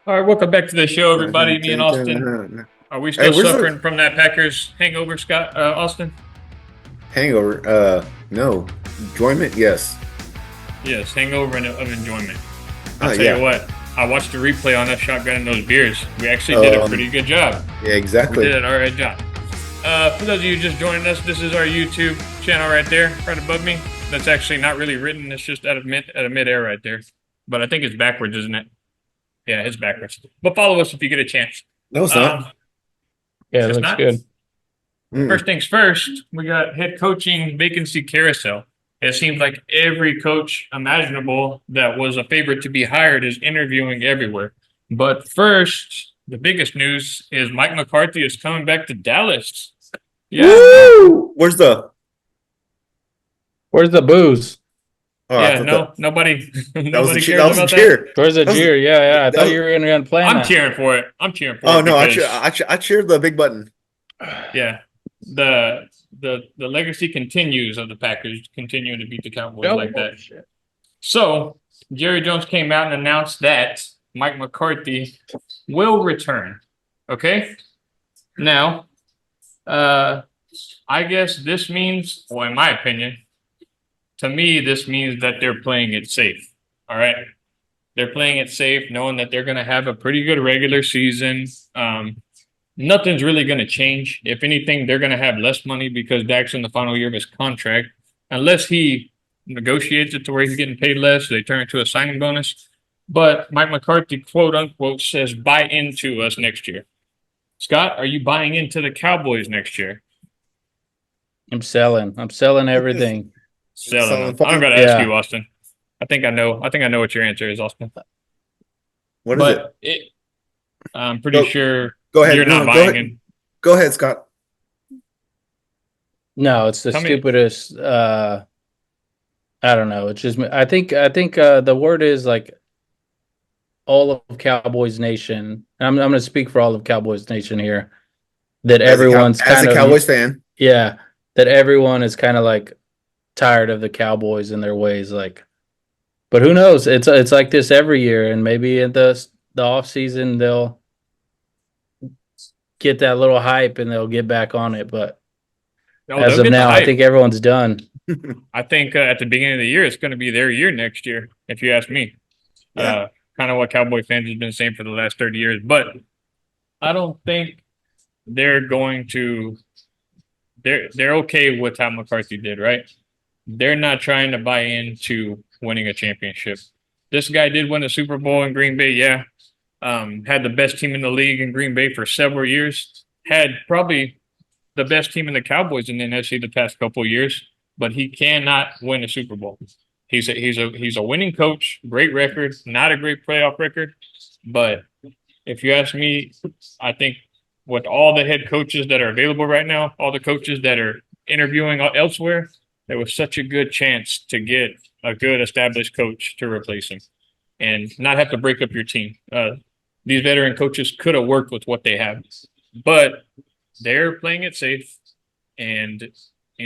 All right, welcome back to the show, everybody. Me and Austin. Hey, Are we still where's suffering the from that Packers hangover, Scott? Austin? hangover? No. Enjoyment? Yes. Yes, hangover of enjoyment. I'll tell you Yeah. what, I watched the replay on us shotgunning those beers. We actually did a pretty Um, good job. yeah, We did exactly. an all right job. For those of you just joining us, this is our YouTube channel right there, right above me. That's actually not really written. It's just at a mid-air right there. But I think it's backwards, isn't it? Yeah, it's backwards. But follow us if you get a chance. No, it's Um, not. Yeah, it it's looks not. good. First Mm. things first, we got head coaching vacancy carousel. It seems like every coach imaginable that was a favorite to be hired is interviewing everywhere. But first, the biggest news is Mike McCarthy is coming back to Dallas. Yeah, no, Woo! Where's the booze? Oh, I yeah, thought that no, nobody, that was a nobody cheer. cares That was a about that. cheer. Where's the That was. cheer? Yeah. I That thought you was were gonna plan I'm that. cheering for it. I'm cheering for oh it no! because I cheered the big button. yeah, the legacy continues of the Packers continuing to beat the Cowboys Oh, like that. shit. So Jerry Jones came out and announced that Mike McCarthy will return. Okay. Now, I guess this means, well, in my opinion, to me, this means that they're playing it safe. All right. They're playing it safe, knowing that they're going to have a pretty good regular season. Nothing's really going to change. If anything, they're going to have less money because Dak's in the final year of his contract, unless he negotiates it to where he's getting paid less. They turn it to a signing bonus. But Mike McCarthy, quote unquote, says buy into us next year. Scott, are you buying into the Cowboys next year? I'm selling. I'm selling everything. Selling Selling them. I don't fun. got to ask Yeah. you, Austin. I think I know. I think I know what your answer is, Austin. What is it? But I'm pretty Go sure go you're ahead. not No, go buying ahead. in. Go ahead, Scott. No, it's the Tell me. stupidest. I don't know. It's just. I think the word is like all of Cowboys Nation. I'm going to speak for all of Cowboys Nation here. That everyone's As kind a of Cowboys fan, yeah. That everyone is kind of like tired of the Cowboys and their ways. Like, but who knows? It's like this every year, and maybe in the off season they'll get that little hype and they'll get back on it. But Oh, as they'll of get the now, I hype. think everyone's done. I think at the beginning of the year, it's going to be their year next year, if you ask me. yeah. Kind of what Cowboy fans have been saying for the last 30 years. But I don't think they're going to. They're okay with how McCarthy did, right? They're not trying to buy into winning a championship. This guy did win a Super Bowl in Green Bay, yeah. Had the best team in the league in Green Bay for several years. Had probably the best team in the Cowboys in the NFC the past couple of years, but he cannot win a Super Bowl. He's a winning coach, great record, not a great playoff record, but if you ask me, I think with all the head coaches that are available right now, all the coaches that are interviewing elsewhere, there was such a good chance to get a good established coach to replace him and not have to break up your team. These veteran coaches could have worked with what they have, but they're playing it safe. And,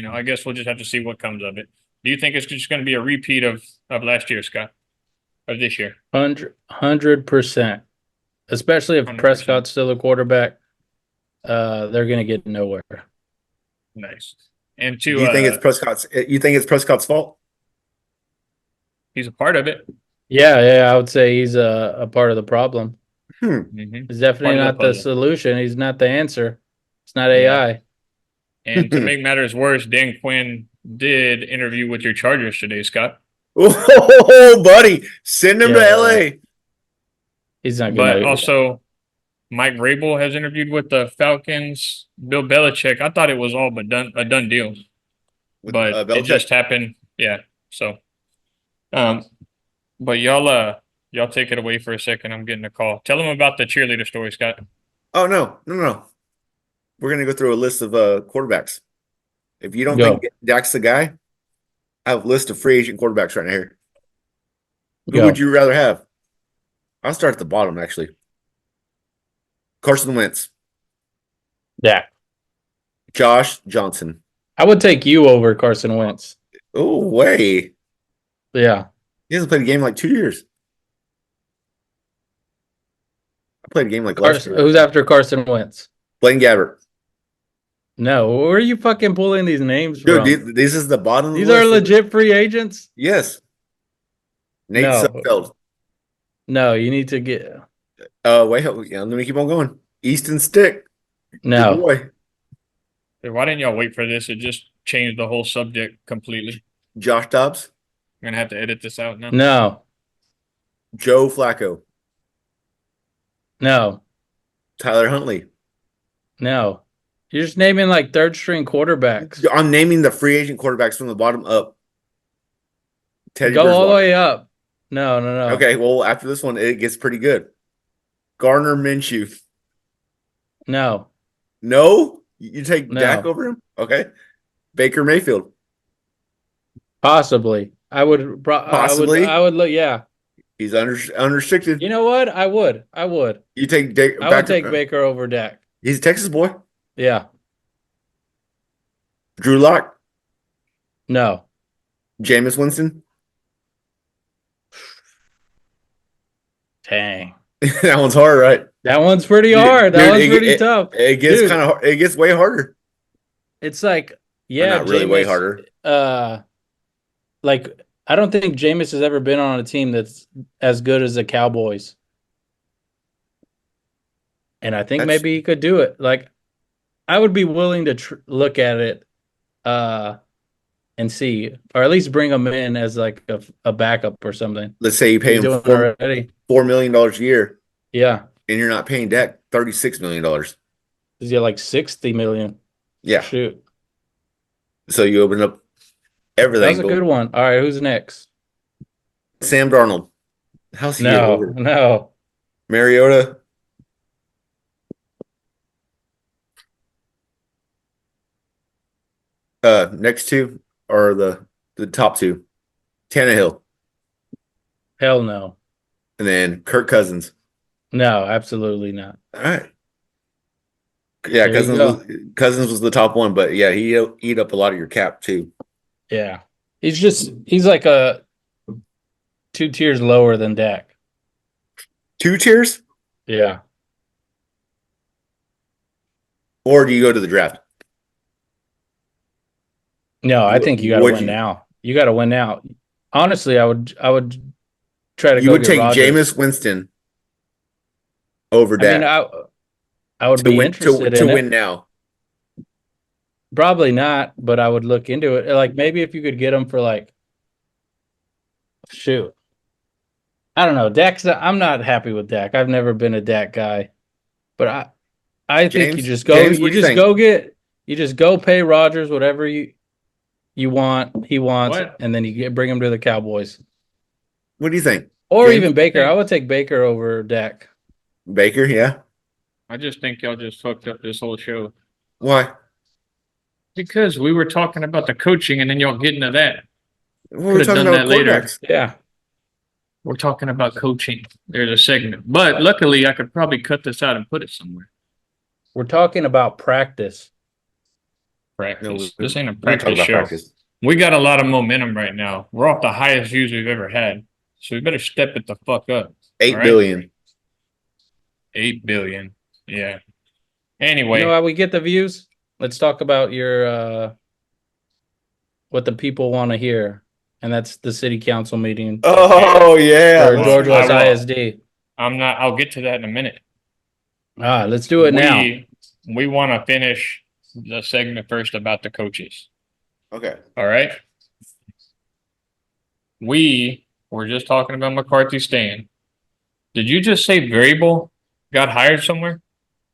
I guess we'll just have to see what comes of it. Do you think it's just going to be a repeat of last year, Scott, of this year? 100%. Especially if 100%. Prescott's still a quarterback, they're gonna get nowhere. Nice. And Do to you think it's Prescott's? You think it's Prescott's fault? he's a part of it. Yeah, I would say he's a part of the problem. Hmm. He's definitely Part of the not the puzzle. solution. He's not the answer. It's not Yeah. AI. And to make matters worse, Dan Quinn did interview with your Chargers today, Scott. Oh, buddy, send him to Yeah. LA. He's not But gonna. also, Mike Vrabel has interviewed with the Falcons. Bill Belichick, I thought it was all but a done deal, With but it Belichick. just happened. Yeah. So, um, but y'all take it away for a second. I'm getting a call. Tell them about the cheerleader story, Scott. Oh no. We're gonna go through a list of quarterbacks. If you don't Go. think Dak's the guy, I have a list of free agent quarterbacks right here. Who Go. would you rather have? I'll start at the bottom, actually. Carson Wentz, Yeah. Josh Johnson. I would take you over Carson Wentz. Oh, way. Yeah. He hasn't played a game in like 2 years. played a game like last year. Who's after Carson Wentz? Blaine Gabbert. No, where are you fucking pulling these names Dude, from? this is the bottom of the These are list. legit free agents? Yes. Nate No. Sudfeld. No, you need to get Wait, let me keep on going. Easton Stick. Your no. boy. Hey, why didn't y'all wait for this? It just changed the whole subject completely. Josh Dobbs. I'm gonna have to edit this out now. No. Joe Flacco. No. Tyler Huntley. No. You're just naming like third string quarterbacks. I'm naming the free agent quarterbacks from the bottom up. Teddy Go all the Bridgewater. way up. No. Okay, well, after this one, it gets pretty good. Gardner Minshew. No. No? You take No. Dak over him? Okay. Baker Mayfield. Possibly. Possibly? I would look, yeah. He's unrestricted. You know what? I would. You take I would take Baker over Dak. He's a Texas boy. Yeah. Drew Lock. No. Jameis Winston. Dang. That one's hard, right? That one's pretty hard. That one's pretty tough. It gets Dude. it gets way harder. It's like, Or yeah, not really way Jameis, harder. Like, I don't think Jameis has ever been on a team that's as good as the Cowboys. And I think maybe he could do it. Like, I would be willing to look at it and see, or at least bring him in as like a backup or something. Let's say you pay He's him doing already. $4 million a year, Yeah. and you're not paying Dak $36 million. Is he like 60 million? Yeah. Shoot. So you open up everything. That's a good one. All right, who's next? Sam Darnold. How's he No, over? no. Mariota. Next two are the top two. Tannehill. Hell no. And then Kirk Cousins. No, absolutely not. All right. Yeah, There you go. Cousins was the top one, but yeah, he eat up a lot of your cap too. Yeah. He's like a 2 tiers lower than Dak. 2 tiers? Yeah. Or do you go to the draft? No, I think you got to Would win you? now. You got to win now. Honestly, I would try to You go would get take Rodgers. Jameis Winston over I mean, Dak I would be interested to in win it. now. Probably not, but I would look into it. Like maybe if you could get him for like, shoot, I don't know. I'm not happy with Dak. I've never been a Dak guy, but I think you just go. James, what You do you just think? go get. You just go pay Rodgers whatever you want. He wants, What? and then you bring him to the Cowboys What do you think? or James? even Baker. I would take Baker over Dak. Baker, yeah. I just think y'all just fucked up this whole show Why? because we were talking about the coaching and then y'all get into that. We're Could've talking done about that later. quarterbacks. Yeah. We're talking about coaching. There's a segment, but luckily I could probably cut this out and put it somewhere. We're talking about practice. Practice. No, This ain't a We're talking practice about show. practice. We got a lot of momentum right now. We're off the highest views we've ever had, so we better step it the fuck up. 8 All right. billion. 8 billion. Yeah. Anyway, You know how we get the views? Let's talk about your what the people want to hear, and that's the city council meeting Oh yeah. for George West I will. ISD. I'll get to that in a minute. Let's do it now. We want to finish the segment first about the coaches. Okay. All right. We were just talking about McCarthy staying. Did you just say Variable got hired somewhere?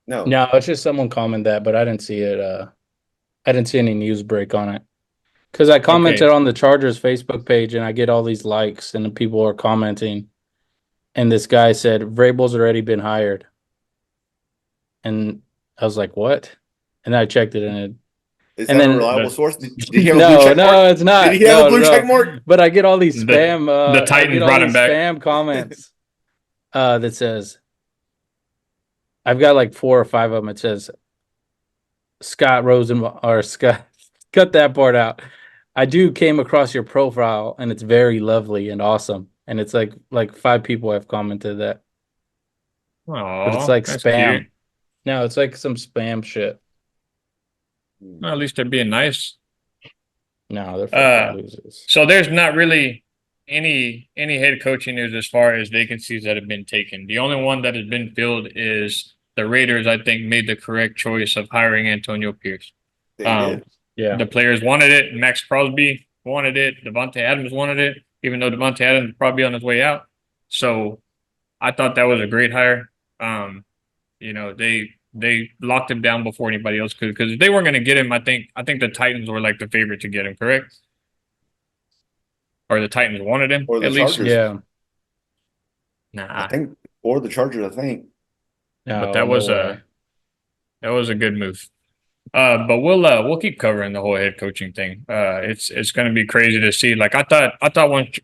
No. No, it's just someone commented that, but I didn't see it. I didn't see any news break on it because I commented on the Chargers Facebook page, and I get all these likes, and the people are commenting. And this guy said Vrabel's already been hired, and I was like, "What?" And I checked it, and Is And that a then- reliable source? Did he have a blue no, check mark? no, it's not. Did he have No, a blue no. check mark? But I get all these spam. The Titans I get all brought him these back. Spam comments that says, I've got like 4 or 5 of them. It says, Scott Rosen or Scott, cut that part out. I came across your profile and it's very lovely and awesome. And it's like 5 people have commented that. but it's Oh, like that's spam. cute. No, it's like some spam shit. Well, at least they're being nice. No, they're fucking Uh, losers. so there's not really any head coaching news as far as vacancies that have been taken. The only one that has been filled is the Raiders. I think made the correct choice of hiring Antonio Pierce. They Um, did. Yeah. the players wanted it. Max Crosby wanted it. Devontae Adams wanted it, even though Devontae Adams is probably on his way out. So I thought that was a great hire. You know, they locked him down before anybody else could because if they weren't going to get him, I think the Titans were like the favorite to get him, correct? Or the Titans wanted him Or the at least. Chargers. Yeah. I Nah, think, or the Chargers, I think. but No, no way. that was a good move. But we'll keep covering the whole head coaching thing. It's going to be crazy to see. Like I thought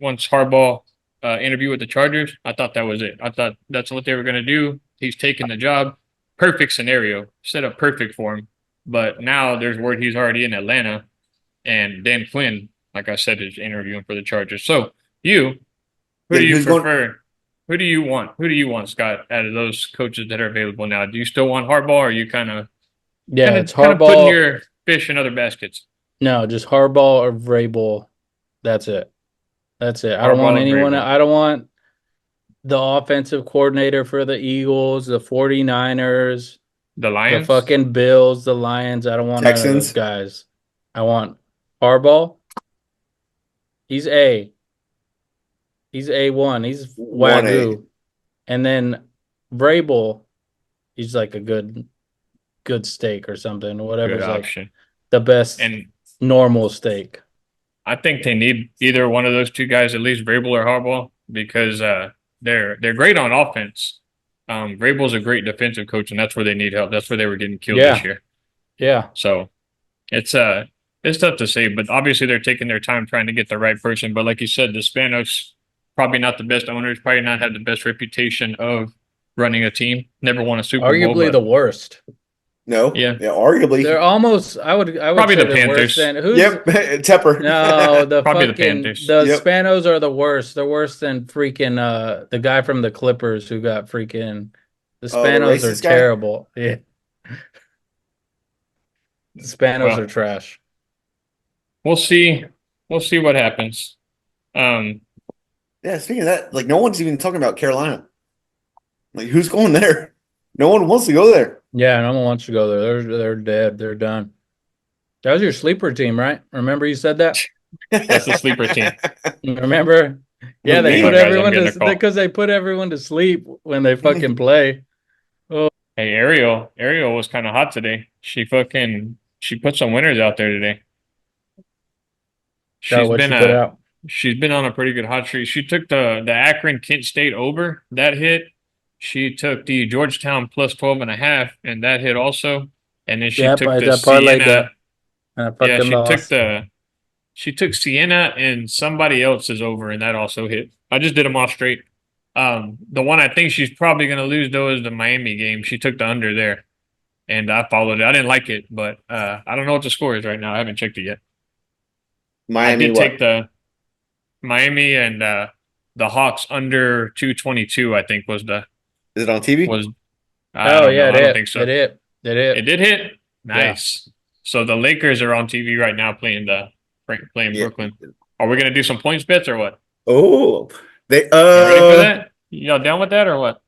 once Harbaugh interviewed with the Chargers, I thought that was it. I thought that's what they were going to do. He's taking the job. Perfect scenario, set up perfect for him. But now there's word he's already in Atlanta, and Dan Quinn, like I said, is interviewing for the Chargers. So you, who Yeah, do you who's going? prefer? Who do you want? Who do you want, Scott, out of those coaches that are available now? Do you still want Harbaugh, or are you kind of Yeah, it's putting Harbaugh. your fish in other baskets? No, just Harbaugh or Vrabel. That's it. That's it. I don't want Harbaugh, anyone. Vrabel, I don't want the offensive coordinator for the Eagles, the 49ers, the the Lions. fucking Bills, the Lions. I don't want none of those Texans. guys. I want Harbaugh. He's A. He's A1. He's 1A. Wagyu. And then Vrabel, he's like a good steak or something. Good Whatever's like option. the best And normal steak. I think they need either one of those two guys, at least Vrabel or Harbaugh, because they're great on offense. Vrabel's a great defensive coach, and that's where they need help. That's where they were getting killed this Yeah. year. Yeah. So it's tough to say, but obviously they're taking their time trying to get the right person. But like you said, the Spanos probably not the best owners, probably not have the best reputation of running a team. Never won a Super Bowl, Arguably but the worst. No. yeah, Arguably. They're almost I would probably say the they're worse Panthers. than who's Yep. Tepper. no, the Probably the fucking Panthers. the Yep. Spanos are the worst. They're worse than freaking the guy from the Clippers who got freaking the Oh, the Spanos are racist guy? terrible. Yeah. The Spanos are Well, trash. we'll see. We'll see what happens. Um, Yeah, speaking of that, like no one's even talking about Carolina. Like who's going there? No one wants to go there. Yeah, no one wants to go there. They're dead. They're done. That was your sleeper team, right? Remember you said that? That's the sleeper team. Remember? Yeah, they Me? put Hang on, guys, I'm everyone getting to a call. because they put everyone to sleep when they fucking play. Oh, Hey, Ariel was kind of hot today. She put some winners out there today. got She's what been she put out. she's been on a pretty good hot streak. She took the Akron Kent State over, that hit. She took the Georgetown plus 12.5, and that hit also. And then she Yep, took I the parlayed Siena. that. And I Yeah, fucking lost. she took Siena and somebody else's over, and that also hit. I just did them all straight. The one I think she's probably going to lose though is the Miami game. She took the under there, and I followed it. I didn't like it, but I don't know what the score is right now. I haven't checked it yet. Miami, I did what? take the Miami and the Hawks under 222. I think Is it on TV? was. I Oh don't yeah, know. it I don't hit. think so. It hit. It hit. It did hit. Nice. So the Lakers are on TV right now playing Yeah. Brooklyn. Are we gonna do some points bets or what? Oh, they You ready for that? Y'all down with that or what?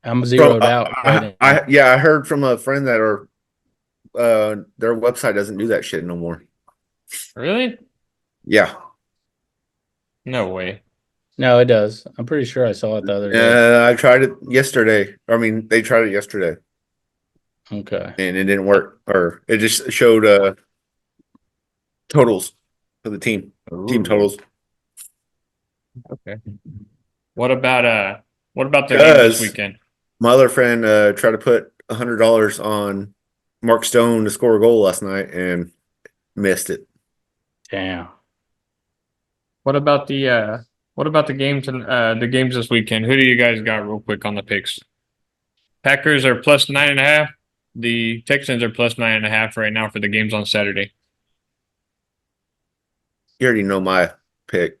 I'm zeroed out right now. I heard from a friend that their website doesn't do that shit no more. Really? Yeah. No way. No, it does. I'm pretty sure I saw it the other day. I tried it yesterday. I mean, they tried it yesterday Okay. and it didn't work. Or it just showed totals for the team. Team Ooh, totals. okay. What about the game Because this weekend? my other friend tried to put $100 on Mark Stone to score a goal last night and missed it. Damn. What about the games this weekend? Who do you guys got real quick on the picks? Packers are plus 9.5. The Texans are plus 9.5 right now for the games on Saturday. You already know my pick.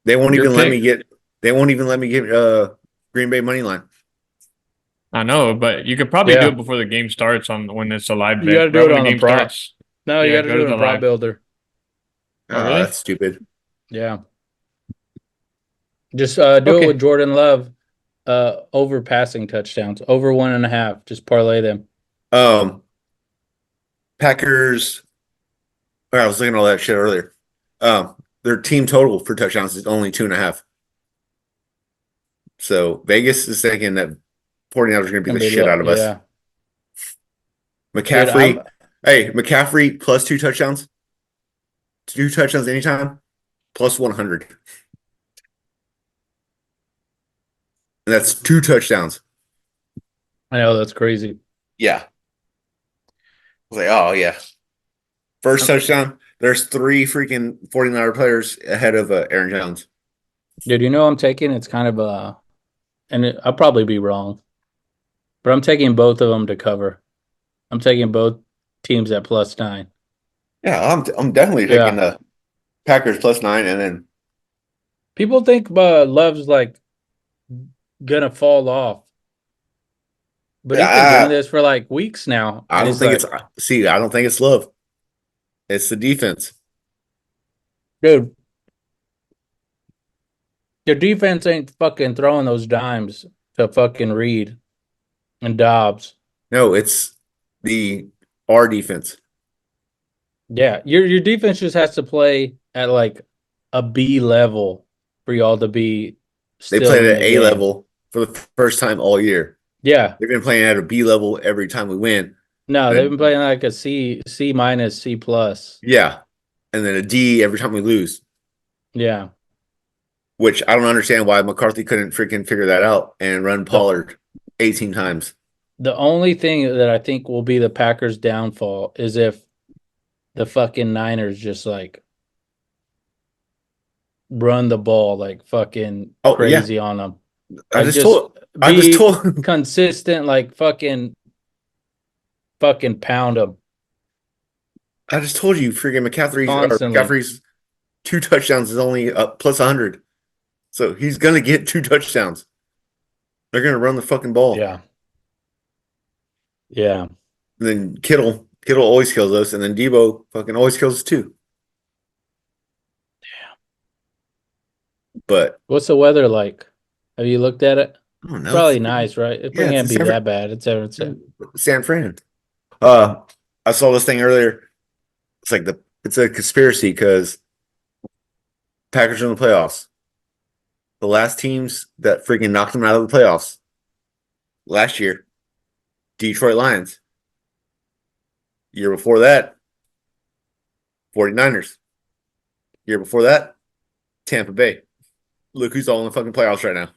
They won't Your even let pick? me get. They won't even let me get Green Bay money line. I know, but you could probably do Yeah. it before the game starts on when it's a live bet. You got to do Right it when on the the game prop. starts. No, you Yeah, got to go do to it in the a prop live. builder. Oh, really? That's stupid. Yeah. Just do it Okay. with Jordan Love. Over passing touchdowns, over 1.5. Just parlay them. Packers. I was looking at all that shit earlier. Their team total for touchdowns is only 2.5. So Vegas is thinking that 49ers are going to beat Gonna the be shit out of us. Yeah. McCaffrey. Hey, McCaffrey plus 2 touchdowns. 2 touchdowns anytime. Plus 100. And that's 2 touchdowns. I know that's crazy. Yeah. I was like, oh, yeah. First touchdown. There's 3 freaking 49er players ahead of Aaron Jones. Dude, you know I'm taking? It's kind of I'll probably be wrong, but I'm taking both of them to cover. I'm taking both teams at +9. Yeah, I'm definitely taking Yeah. the Packers +9, and then People think Love's like gonna fall off, but he's been doing this for like weeks now, I and don't it's think like, I don't think it's Love. It's the defense. dude, your defense ain't fucking throwing those dimes to fucking Reed and Dobbs. No, it's our defense. Yeah, your defense just has to play at like a B level for y'all to be They still played in at the A game. level for the first time all year. Yeah, They've been playing at a B level every time we win. no, they've been playing like a C minus, C plus. Yeah. And then a D every time we lose, Yeah, which I don't understand why McCarthy couldn't freaking figure that out and run Pollard 18 times. the only thing that I think will be the Packers' downfall is if the fucking Niners just like run the ball like fucking crazy on them. I Like just told consistent, like fucking pound them I just told you freaking constantly. McCaffrey's 2 touchdowns is only plus 100. So he's going to get 2 touchdowns. They're going to run the fucking ball. Yeah. Yeah. And then Kittle always kills us, and then Debo fucking always kills us too. Yeah. But what's the weather like? Have you looked at it? I don't know. Probably nice, right? It Yeah, can't be that bad. It's San Fran. I saw this thing earlier. It's like it's a conspiracy because Packers are in the playoffs. The last teams that freaking knocked them out of the playoffs last year, Detroit Lions. Year before that, 49ers. Year before that, Tampa Bay. Look who's all in the fucking playoffs right now.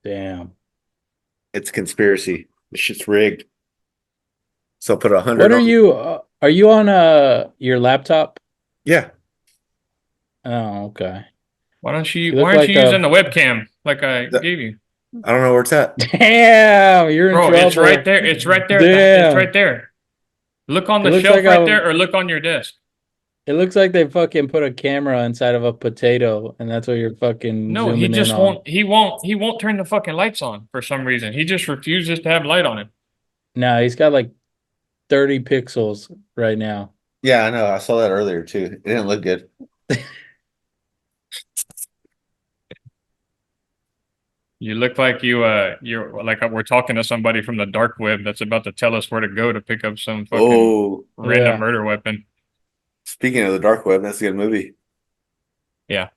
damn. It's a conspiracy. This shit's rigged. So put 100. What are you on your laptop? Yeah. Oh, okay. Why aren't you like using the webcam like I gave you? I don't know where it's at. Damn, you're in trouble. It's right there. It's right there. Damn. It's right there. Look on the looks shelf like right there, or look on your desk. It looks like they fucking put a camera inside of a potato, and that's what you're fucking No, he zooming just in won't. on. He won't turn the fucking lights on for some reason. He just refuses to have light on him. Nah, he's got like 30 pixels right now. Yeah, I know. I saw that earlier too. It didn't look good. You look like you're like we're talking to somebody from the dark web that's about to tell us where to go to pick up some fucking random murder weapon. Speaking of the dark web, that's a good movie. Yeah.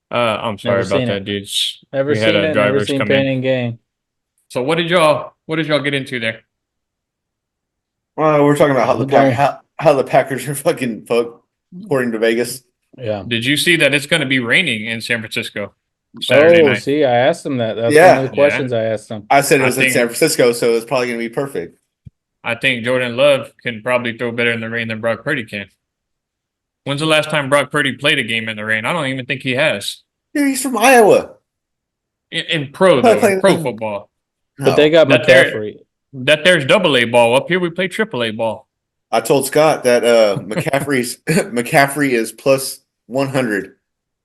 I'm sorry about that, dudes. Never seen it. Never seen Pain and Gain. So what did y'all get into there? Well, we're talking about how the Packers are fucking fucked, according to Vegas. Yeah. Did you see that it's going to be raining in San Francisco Saturday night? See, I asked them that. That's one of the questions I asked them. I said it was in San Francisco, so it's probably going to be perfect. I think Jordan Love can probably throw better in the rain than Brock Purdy can. When's the last time Brock Purdy played a game in the rain? I don't even think he has. Dude, he's from Iowa. In pro football. But they got McCaffrey. That there's AA ball. Up here we play AAA ball. I told Scott that McCaffrey is plus 100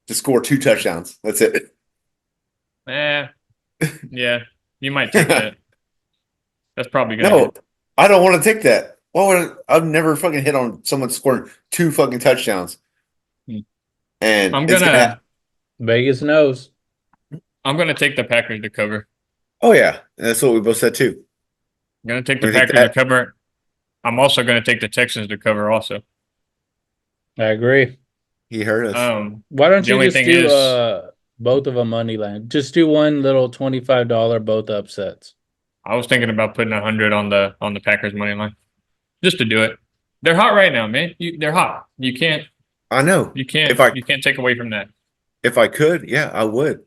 to score 2 touchdowns. That's it. Yeah, you might take that. That's probably gonna No, hit. I don't want to take that. Why would I've never fucking hit on someone scoring 2 fucking touchdowns, Hmm. and I'm it's gonna. gonna Vegas knows. I'm gonna take the Packers to cover. Oh yeah, and that's what we both said too. I'm gonna take the We're gonna take Packers to that. cover. I'm also gonna take the Texans to cover also. I agree. He heard us. Why don't The you only just thing do is both of a money line? Just do one little $25 both upsets. I was thinking about putting 100 on the Packers money line just to do it. They're hot right now, man. They're hot. I know. You can't If I you can't take away from that. if I could, yeah, I would.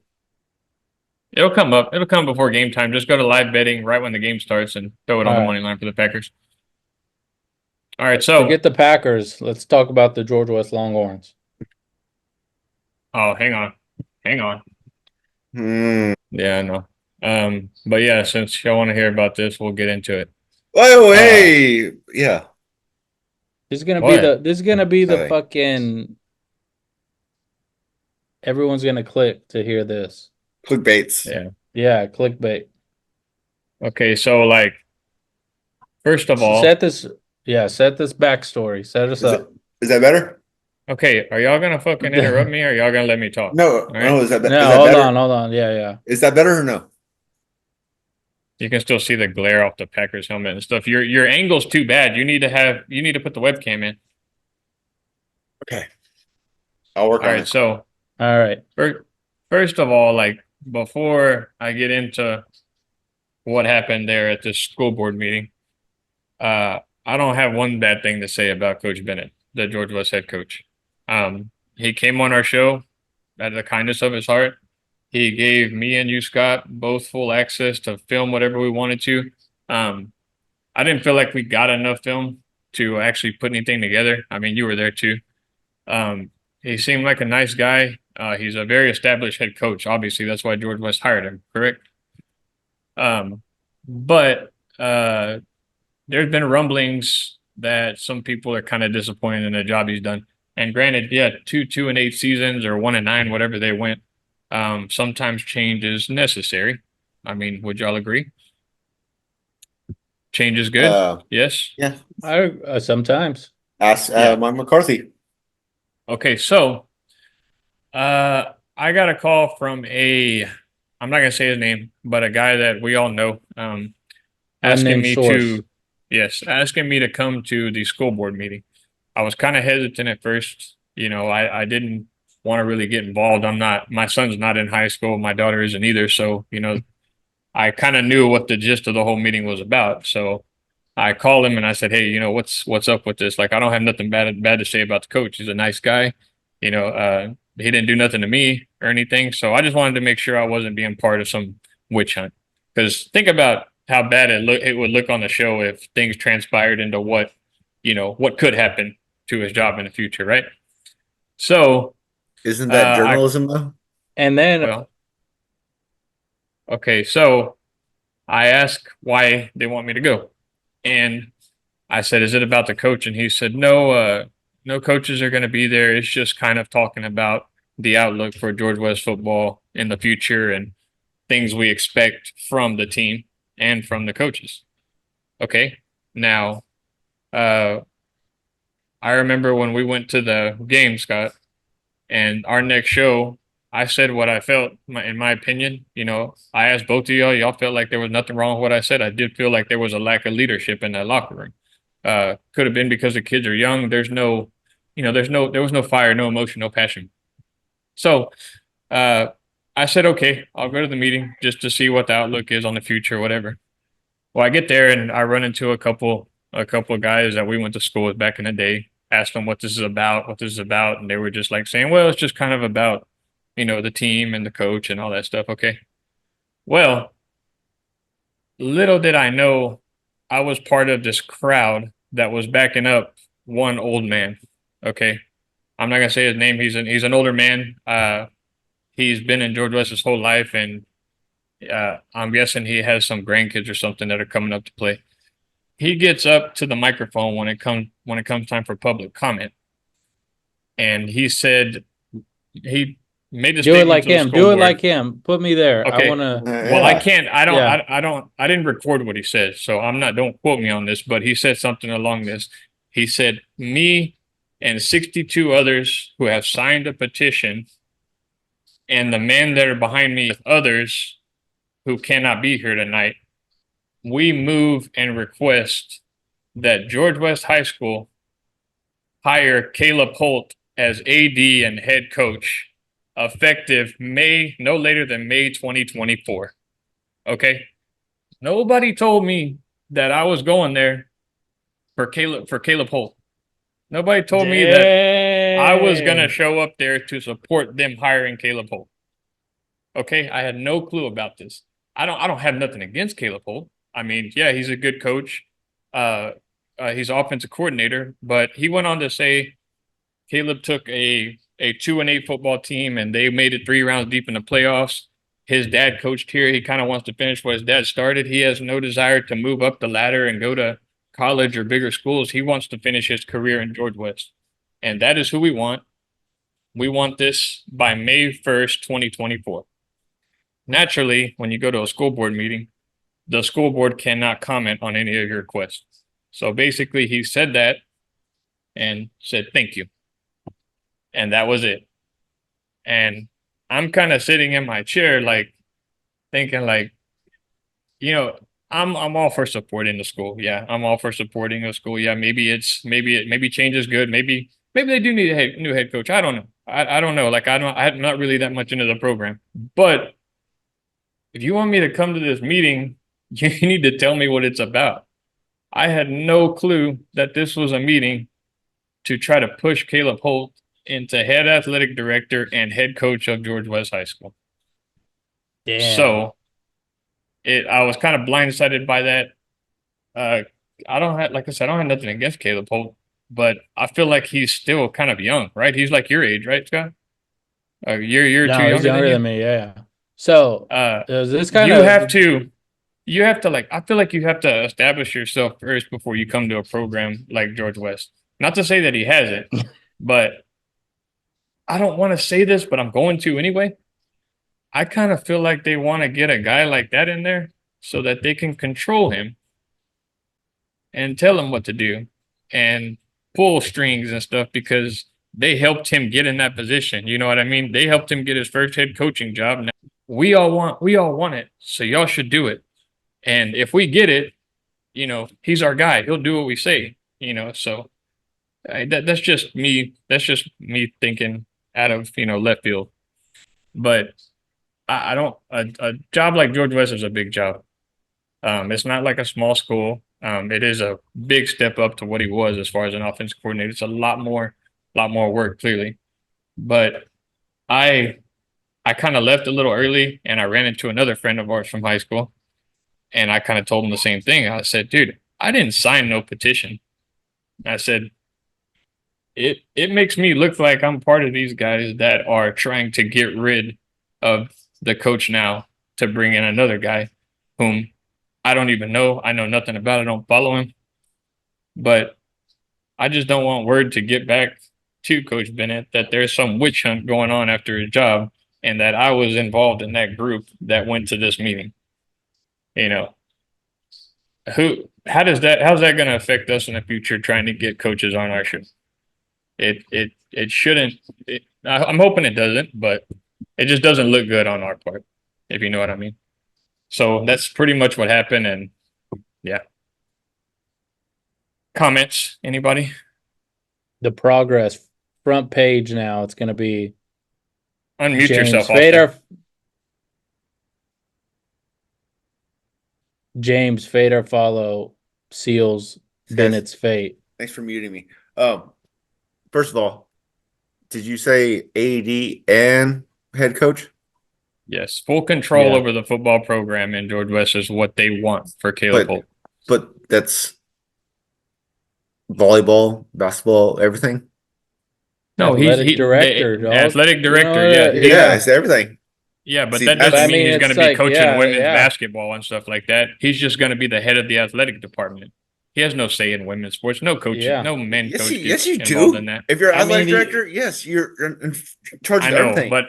It'll come up. It'll come before game time. Just go to live betting right when the game starts and throw it on All the right. money line for the Packers. All right, Forget so the Packers. Let's talk about the Georgia West Longhorns. oh, hang on, hang on. Hmm. Yeah, I know. But yeah, since y'all want to hear about this, we'll get into it. Oh Uh, hey, yeah. go ahead. This is gonna be the Sorry. fucking everyone's gonna click to hear this. Clickbaits. Yeah. Yeah, clickbait. Okay, so like first of Set all, this set this backstory. Set us Is that up. is that better? okay, are y'all gonna fucking interrupt me or are y'all gonna let me talk? No, All right. no. Is No, that better? hold on. Yeah, yeah. Is that better or no? You can still see the glare off the Packers helmet and stuff. Your angle's too bad. You need to put the webcam in. Okay, I'll work All on right, it. so All right. first of all, like before I get into what happened there at this school board meeting, I don't have one bad thing to say about Coach Bennett, the Georgia West head coach. He came on our show out of the kindness of his heart. He gave me and you, Scott, both full access to film whatever we wanted to. Um, I didn't feel like we got enough film to actually put anything together. I mean, you were there too. He seemed like a nice guy. He's a very established head coach. Obviously, that's why George West hired him, correct? But there's been rumblings that some people are kind of disappointed in the job he's done. And granted, yeah, 2-2-8 seasons or 1-9, whatever they went. Sometimes change is necessary. I mean, would y'all agree? Change is good. Uh, Yes. yeah. I sometimes. Ask Yeah. Mike McCarthy. Okay. So, I got a call from I'm not gonna say his name, but a guy that we all know. Asking Unnamed me source. to, yes, asking me to come to the school board meeting. I was kind of hesitant at first. I didn't want to really get involved. My son's not in high school. My daughter isn't either. So, I kind of knew what the gist of the whole meeting was about. So I called him and I said, "Hey, what's up with this? Like, I don't have nothing bad to say about the coach. He's a nice guy. He didn't do nothing to me or anything. So I just wanted to make sure I wasn't being part of some witch hunt. Because think about how bad it would look on the show if things transpired into what could happen to his job in the future, right? So Isn't that I journalism though? And then well, okay, so I asked why they want me to go. And I said, "Is it about the coach?" And he said, "No, no coaches are going to be there. It's just kind of talking about the outlook for George West football in the future and things we expect from the team and from the coaches." Okay. Now, uh, I remember when we went to the game, Scott, and our next show, I said what I felt, in my opinion. I asked both of y'all. Y'all felt like there was nothing wrong with what I said. I did feel like there was a lack of leadership in that locker room. Could have been because the kids are young. There was no fire, no emotion, no passion. So uh, I said, okay, I'll go to the meeting just to see what the outlook is on the future, whatever. Well, I get there and I run into a couple of guys that we went to school with back in the day. Asked them what this is about, and they were just like saying, "Well, it's just kind of about, the team and the coach and all that stuff." Okay. Well, little did I know, I was part of this crowd that was backing up one old man. Okay, I'm not gonna say his name. He's an older man. He's been in George West his whole life, and I'm guessing he has some grandkids or something that are coming up to play. He gets up to the microphone when it comes time for public comment, and he said he made the Do it statement like to the him. school Do it board. like him. Put me there. I Okay. want to. Well, I Yeah. can't. I don't. Yeah. I don't. I didn't record what he said, so I'm not. Don't quote me on this. But he said something along this. He said, "Me and 62 others who have signed a petition, and the men that are behind me with others who cannot be here tonight, we move and request that George West High School hire Caleb Holt as AD and head coach, effective no later than May 2024." Okay. Nobody told me that I was going there for Caleb Holt. Nobody told me that I was gonna Dang. show up there to support them hiring Caleb Holt. Okay, I had no clue about this. I don't have nothing against Caleb Holt. I mean, yeah, he's a good coach. Uh, he's offensive coordinator, but he went on to say Caleb took a 2-8 football team and they made it 3 rounds deep in the playoffs. His dad coached here. He kind of wants to finish what his dad started. He has no desire to move up the ladder and go to college or bigger schools. He wants to finish his career in George West. And that is who we want. We want this by May 1st, 2024. Naturally, when you go to a school board meeting, the school board cannot comment on any of your requests. So basically, he said that and said, thank you. And that was it. And I'm kind of sitting in my chair, like thinking, like, you know, I'm all for supporting the school. Yeah, I'm all for supporting a school. Yeah, maybe change is good. Maybe they do need a new head coach. I don't know. I don't know. Like I'm not really that much into the program. But if you want me to come to this meeting, you need to tell me what it's about. I had no clue that this was a meeting to try to push Caleb Holt into head athletic director and head coach of George West High School. Damn. So I was kind of blindsided by that. I don't have, like I said, I don't have nothing against Caleb Holt, but I feel like he's still kind of young, right? He's like your age, right, Scott? You're No, too he's younger younger than me. Yeah. So is this kind you of have to like, I feel like you have to establish yourself first before you come to a program like George West. Not to say that he has it, but I don't want to say this, but I'm going to anyway. I kind of feel like they want to get a guy like that in there so that they can control him and tell him what to do and pull strings and stuff because they helped him get in that position. You know what I mean? They helped him get his first head coaching job. Now, we all want it, so y'all should do it. And if we get it, he's our guy. He'll do what we say. So that's just me. That's just me thinking out of left field. But I don't. A job like George West is a big job. It's not like a small school. It is a big step up to what he was as far as an offensive coordinator. It's a lot more work, clearly. But I kind of left a little early, and I ran into another friend of ours from high school, and I kind of told him the same thing. I said, "Dude, I didn't sign no petition." I said, "It makes me look like I'm part of these guys that are trying to get rid of the coach now to bring in another guy whom I don't even know. I know nothing about it. I don't follow him. But I just don't want word to get back to Coach Bennett that there's some witch hunt going on after his job and that I was involved in that group that went to this meeting. How's that going to affect us in the future trying to get coaches on our show? It shouldn't. I'm hoping it doesn't, but it just doesn't look good on our part, if you know what I mean. So that's pretty much what happened. And yeah. Comments? Anybody? the progress front page now? It's going to be Unmute James yourself. Fader. James Fader follow seals Bennett's fate. Thanks for muting me. First of all, did you say AD and head coach? Yes, full control over the football program in George West is what they want for Caleb Holt. But that's volleyball, basketball, everything. No, athletic director, dog. Athletic director. Yeah, it's everything. Yeah, but See, that doesn't mean he's going to be like, coaching women's basketball and stuff like that. He's just going to be the head of the athletic department. He has no say in women's sports. No coaching, no men coach. Yes, you involved do. in that. If you're athletic director, yes, you're in charge of everything. But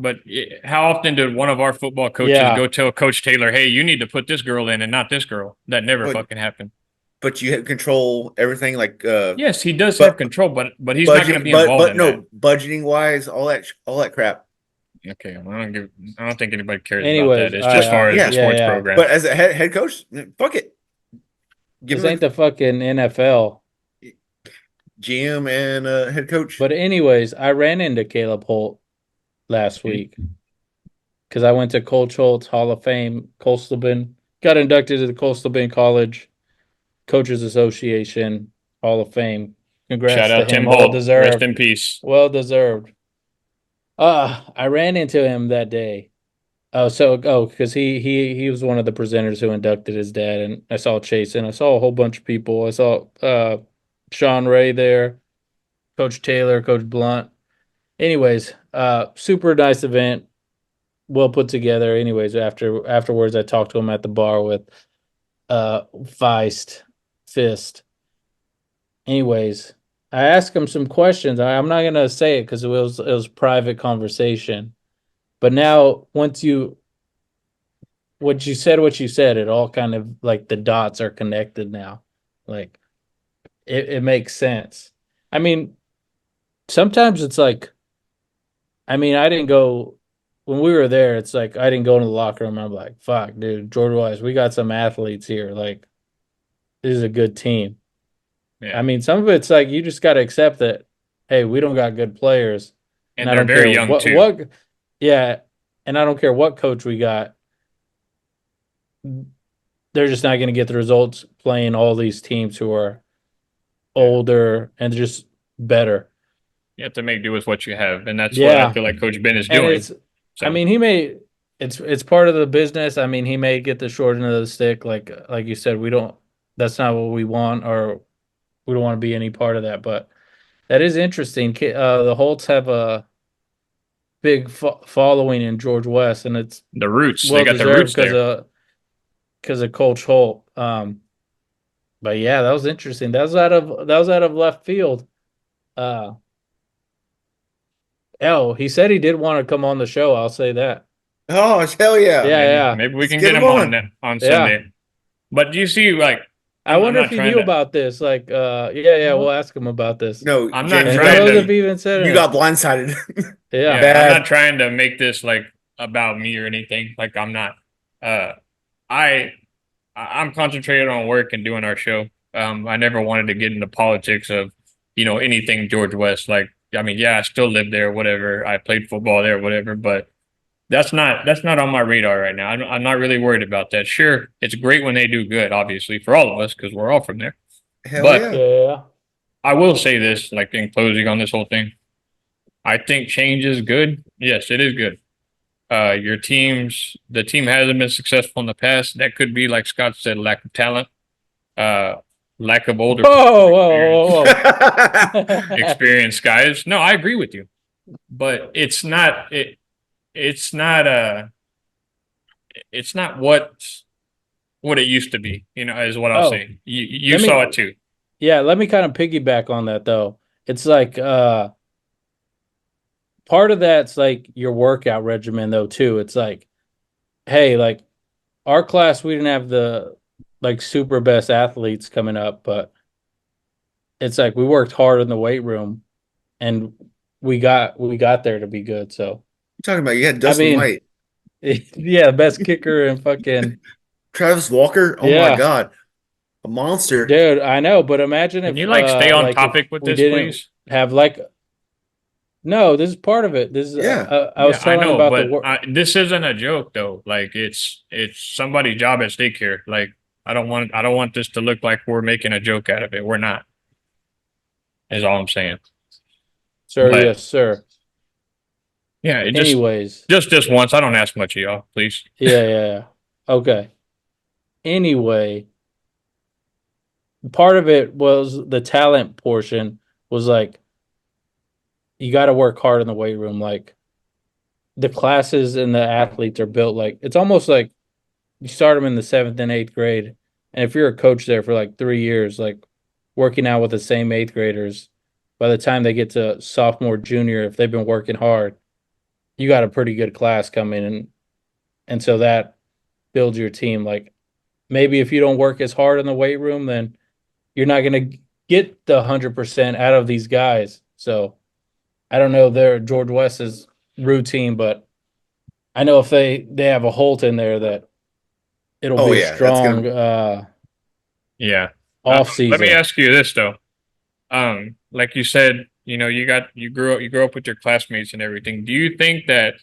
But how often did one of our football coaches Yeah. go tell Coach Taylor, "Hey, you need to put this girl in and not this girl"? That never But- fucking happened. But you have control everything like Yes, he does but- have control, but he's not going to be involved in no, budgeting wise, all that crap. that. Okay, I don't think anybody cares Anyways, about that. It's just all far right, as yeah, the sports yeah. program. But as a head coach, fuck it. Give This him ain't the fucking NFL. GM and head coach. But anyways, I ran into Caleb Holt last week because I went to Coach Holt's Hall of Fame, Coastal Bend, got inducted to the Coastal Bend College Coaches Association Hall of Fame. Congrats Shout to out him. Tim Well Holt. deserved. Rest in peace. Well deserved. I ran into him that day. Because he was one of the presenters who inducted his dad, and I saw Chase and I saw a whole bunch of people. I saw Sean Ray there, Coach Taylor, Coach Blunt. Anyways, super nice event, well put together. Anyways, afterwards I talked to him at the bar with Feist, Fist. Anyways, I asked him some questions. I'm not gonna say it because it was private conversation. But now once what you said, it all kind of like the dots are connected now. Like it makes sense. I mean, sometimes it's like, I mean, I didn't go when we were there, it's like I didn't go into the locker room. I'm like, fuck, dude, George Wise, we got some athletes here. Like, this is a good team. Yeah. I mean, some of it's like you just got to accept that, hey, we don't got good players, And I they're don't very care young too. yeah, and I don't care what coach we got. They're just not going to get the results playing all these teams who are older and just better. You have to make do with what you have, and that's what I feel like Coach Ben is And doing. it's, So, I mean, it's part of the business. I mean, he may get the short end of the stick, like you said. That's not what we want, or we don't want to be any part of that. But that is interesting. The Holts have a big following in George West, and it's the roots, well they got the deserved roots there. because of Coach Holt. But yeah, that was interesting. That was out of left field. Uh, he said he did want to come on the show. I'll say that. Oh, hell yeah. Yeah. Maybe we Let's can get get him him on. on Yeah. Sunday. But do you see, like, I I'm wonder not if he trying knew to- about this. Like, we'll ask him about this. No, I'm James, not And trying who knows to- if he even said you it. got blindsided. Yeah. I'm Bad. not trying to make this like about me or anything. Like, I'm not. I'm concentrated on work and doing our show. I never wanted to get into politics of, anything George West. Like, I mean, yeah, I still live there, whatever. I played football there, whatever. But that's not on my radar right now. I'm not really worried about that. Sure, it's great when they do good, obviously, for all of us because we're all from there. Hell But- yeah. Yeah. I will say this, like in closing on this whole thing. I think change is good. Yes, it is good. The team hasn't been successful in the past. That could be, like Scott said, lack of talent, lack of older Whoa. experienced guys. No, I agree with you, but it's not what it used to be. Is what I'll Oh. say. You Let me- saw it too. Yeah, let me kind of piggyback on that though. It's like part of that's like your workout regimen though too. It's like, hey, like our class, we didn't have the like super best athletes coming up, but it's like we worked hard in the weight room and we got there to be good. So You're talking about you had Dustin mean- White, yeah, best kicker and fucking Travis Walker. Oh Yeah. my god, a monster. dude, I know, but imagine Can if you stay on like, topic if with we this, didn't please? have like no, this is part of it. This is Yeah. I was Yeah, telling about the work. this isn't a joke though. Like it's somebody's job at stake here. Like I don't want this to look like we're making a joke out of it. We're not. Is all I'm saying. Sir, but- yes, sir. Yeah, Anyways, just this once. I don't ask much of y'all, please. yeah. Okay. Anyway, part of it was the talent portion was like you got to work hard in the weight room. Like the classes and the athletes are built like it's almost like you start them in the 7th and 8th grade, and if you're a coach there for like 3 years, like working out with the same 8th graders, by the time they get to sophomore, junior, if they've been working hard, you got a pretty good class coming in, and so that builds your team. Like maybe if you don't work as hard in the weight room, then you're not going to get the 100% out of these guys. So I don't know their George West's routine, but I know if they have a Holt in there that it'll Oh be a yeah, that's strong gonna. Yeah. off Let me season. ask you this though. Like you said, you grew up with your classmates and everything. Do you think that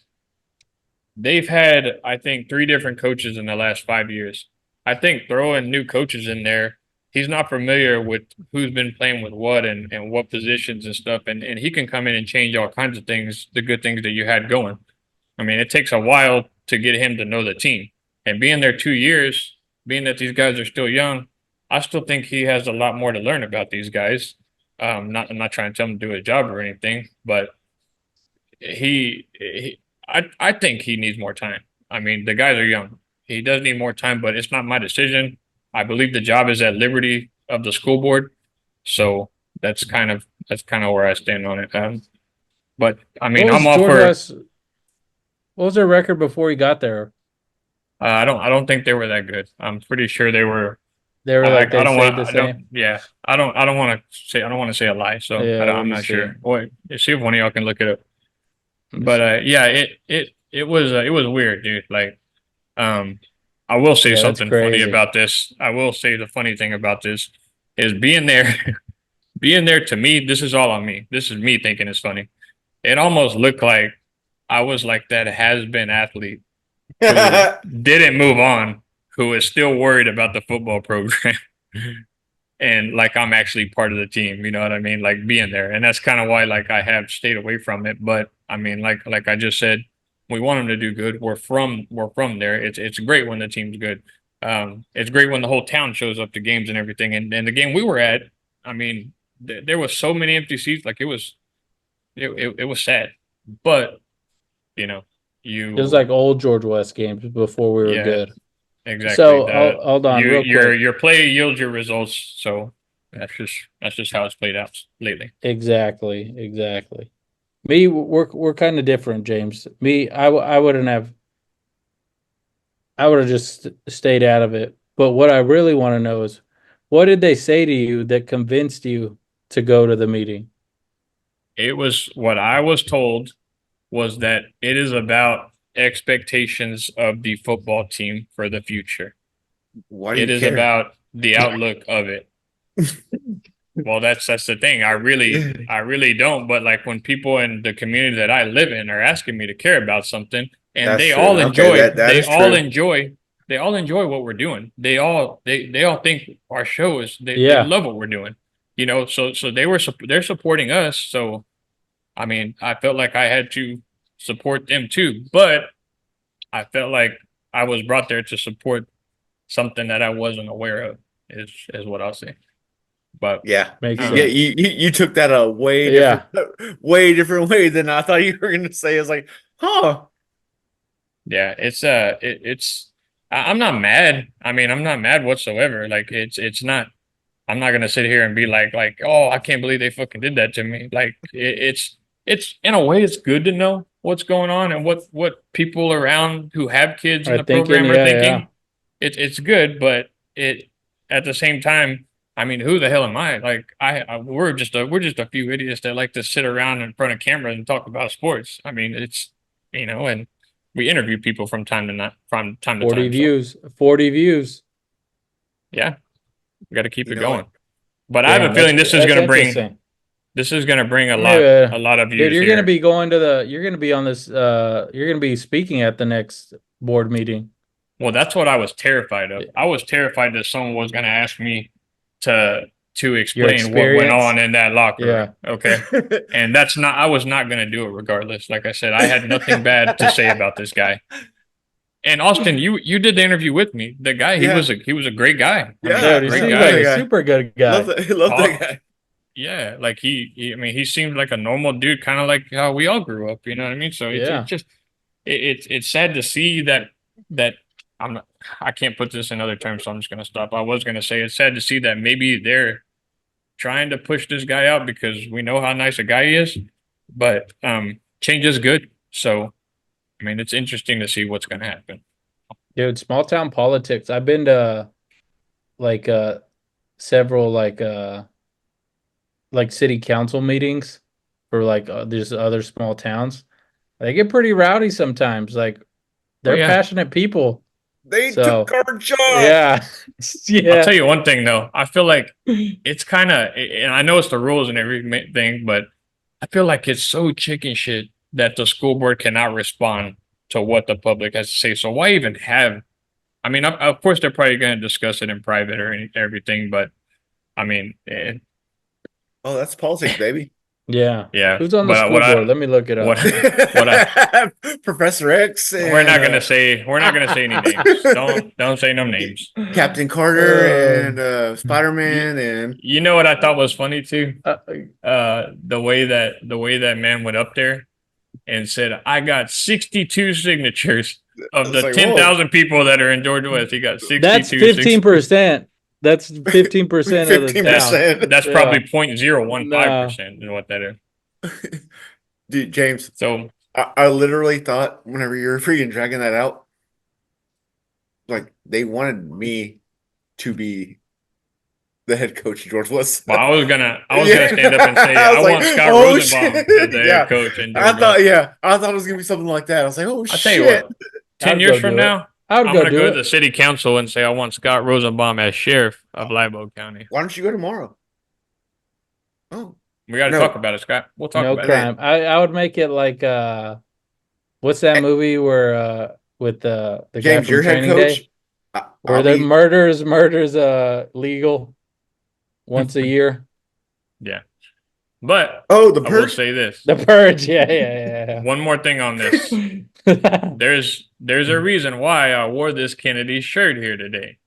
they've had, I think, three different coaches in the last 5 years? I think throwing new coaches in there, he's not familiar with who's been playing with what and what positions and stuff, and he can come in and change all kinds of things, the good things that you had going. I mean, it takes a while to get him to know the team. And being there 2 years, being that these guys are still young, I still think he has a lot more to learn about these guys. I'm not trying to tell him to do his job or anything, but I think he needs more time. I mean, the guys are young. He does need more time, but it's not my decision. I believe the job is at liberty of the school board, so that's kind of where I stand on it. But I What mean, I'm was all George for. West? What was their record before he got there? I don't think they were that good. I'm pretty sure they were. They were like I they don't stayed want. the I don't. same. Yeah. I don't want to say. I don't want to say a lie. So Yeah, let I'm me not see. sure. Wait. See if one of y'all can look it up. Let me But see. yeah. It was weird, dude. Like um, I will say Yeah, that's something funny crazy. about this. I will say the funny thing about this is being there. Being there to me. This is all on me. This is me thinking it's funny. It almost looked like I was like that has been athlete who didn't move on, who is still worried about the football program. And like I'm actually part of the team, you know what I mean? Like being there. And that's kind of why like I have stayed away from it. But I mean, like I just said, we want them to do good. We're from there. It's great when the team's good. It's great when the whole town shows up to games and everything. And the game we were at, I mean, there was so many empty seats, like it was sad. But, you know, It was you like old George West games before we were yeah, good. exactly. So hold on real quick. Your play yields your results. So that's just how it's played out lately. Exactly, exactly. Me, we're kind of different, James. Me, I wouldn't have. I would have just stayed out of it. But what I really want to know is, what did they say to you that convinced you to go to the meeting? It was what I was told was that it is about expectations of the football team for the future. Why do It you is care? about the outlook of it. Well, that's the thing. I really don't. But like when people in the community that I live in are asking me to care about something, and That's true. Okay, that is true. they all enjoy what we're doing. They all think our show is they Yeah, love what we're doing. You know, so they're supporting us. So I mean, I felt like I had to support them too, but I felt like I was brought there to support something that I wasn't aware of. Is what I'll say. But Yeah, makes yeah. um, sense. You took that a Yeah, way different way than I thought you were going to say. It's like, huh? yeah, it's I'm not mad. I mean, I'm not mad whatsoever. Like it's not. I'm not gonna sit here and be like oh I can't believe they fucking did that to me. Like it's in a way it's good to know what's going on and what people around who have kids in I the thinking. program are Yeah, yeah. thinking. It's good, but it at the same time. I mean, who the hell am I? Like, we're just a few idiots that like to sit around in front of cameras and talk about sports. I mean, it's and we interview people from time to 40 time. So views. 40 views. yeah, we got to keep You it know what? going. But I have a Damn, feeling that's interesting. this is gonna bring Maybe, a lot of dude, views you're gonna here. be going to the. You're gonna be on this. You're gonna be speaking at the next board meeting. Well, that's what I was terrified of. I was terrified that someone was gonna ask me to Your explain what went experience. on in that locker room. Yeah. Okay. And that's not I was not gonna do it regardless. Like I said, I had nothing bad to say about this guy. And Austin, you did the interview with me. The guy, Yeah, he was a great guy. I mean, Dude, yeah. he I great seems love like that a guy. guy. super good Love guy. that. Love that Oh, guy. yeah, like I mean, he seemed like a normal dude, kind of like how we all grew up. You know what I mean? So it's Yeah. just it's sad to see that I'm not. I can't put this in other terms, so I'm just gonna stop. I was gonna say it's sad to see that maybe they're trying to push this guy out because we know how nice a guy he is, but change is good. So I mean, it's interesting to see what's going to happen. Dude, small town politics. I've been to like several like city council meetings for like there's other small towns. They get pretty rowdy sometimes. Like Oh they're yeah. passionate people. They So took our job. yeah. I'll Yeah. tell you one thing though. I feel like it's kind of, and I know it's the rules and everything, but I feel like it's so chicken shit that the school board cannot respond to what the public has to say. So why even have? I mean, of course they're probably going to discuss it in private or everything, but I mean, Oh, that's politics, baby. Yeah. yeah. Who's on the But school board? Let me look it up. what Professor X and we're not gonna say any names. Don't say no names. Captain Carter and Uh, Spider-Man and You know what I thought was funny too? uh, The way that man went up there and said, "I got 62 signatures of I the was like, 10,000 people that are in Georgia West." He got 62. that's 15%. That's 15% of the town. 15%. That's Yeah. probably 0.015% is what that is. Dude, James, So I literally thought whenever you were freaking dragging that out, like they wanted me to be the head coach of George West. well, I was gonna Yeah. stand up and say I I, was like, want Scott oh, Rosenbaum shit. as the Yeah. head coach in I Georgia. thought, I thought it was gonna be something like that. I was like, oh I'll shit. tell you what, 10 I'd years go from do it. now, I would I'm go gonna do go it. to the city council and say I want Scott Rosenbaum as sheriff of Libo County. Why don't you go tomorrow? Oh, We got to No. talk about it, Scott. We'll talk No about crime. I would make it like what's that movie where with the guy James, from your head Training coach. Day where the murders legal once a year. it. Yeah, but Oh, the I will Purge. say this: The Purge. Yeah. one more thing on this. There's a reason why I wore this Kennedy shirt here today.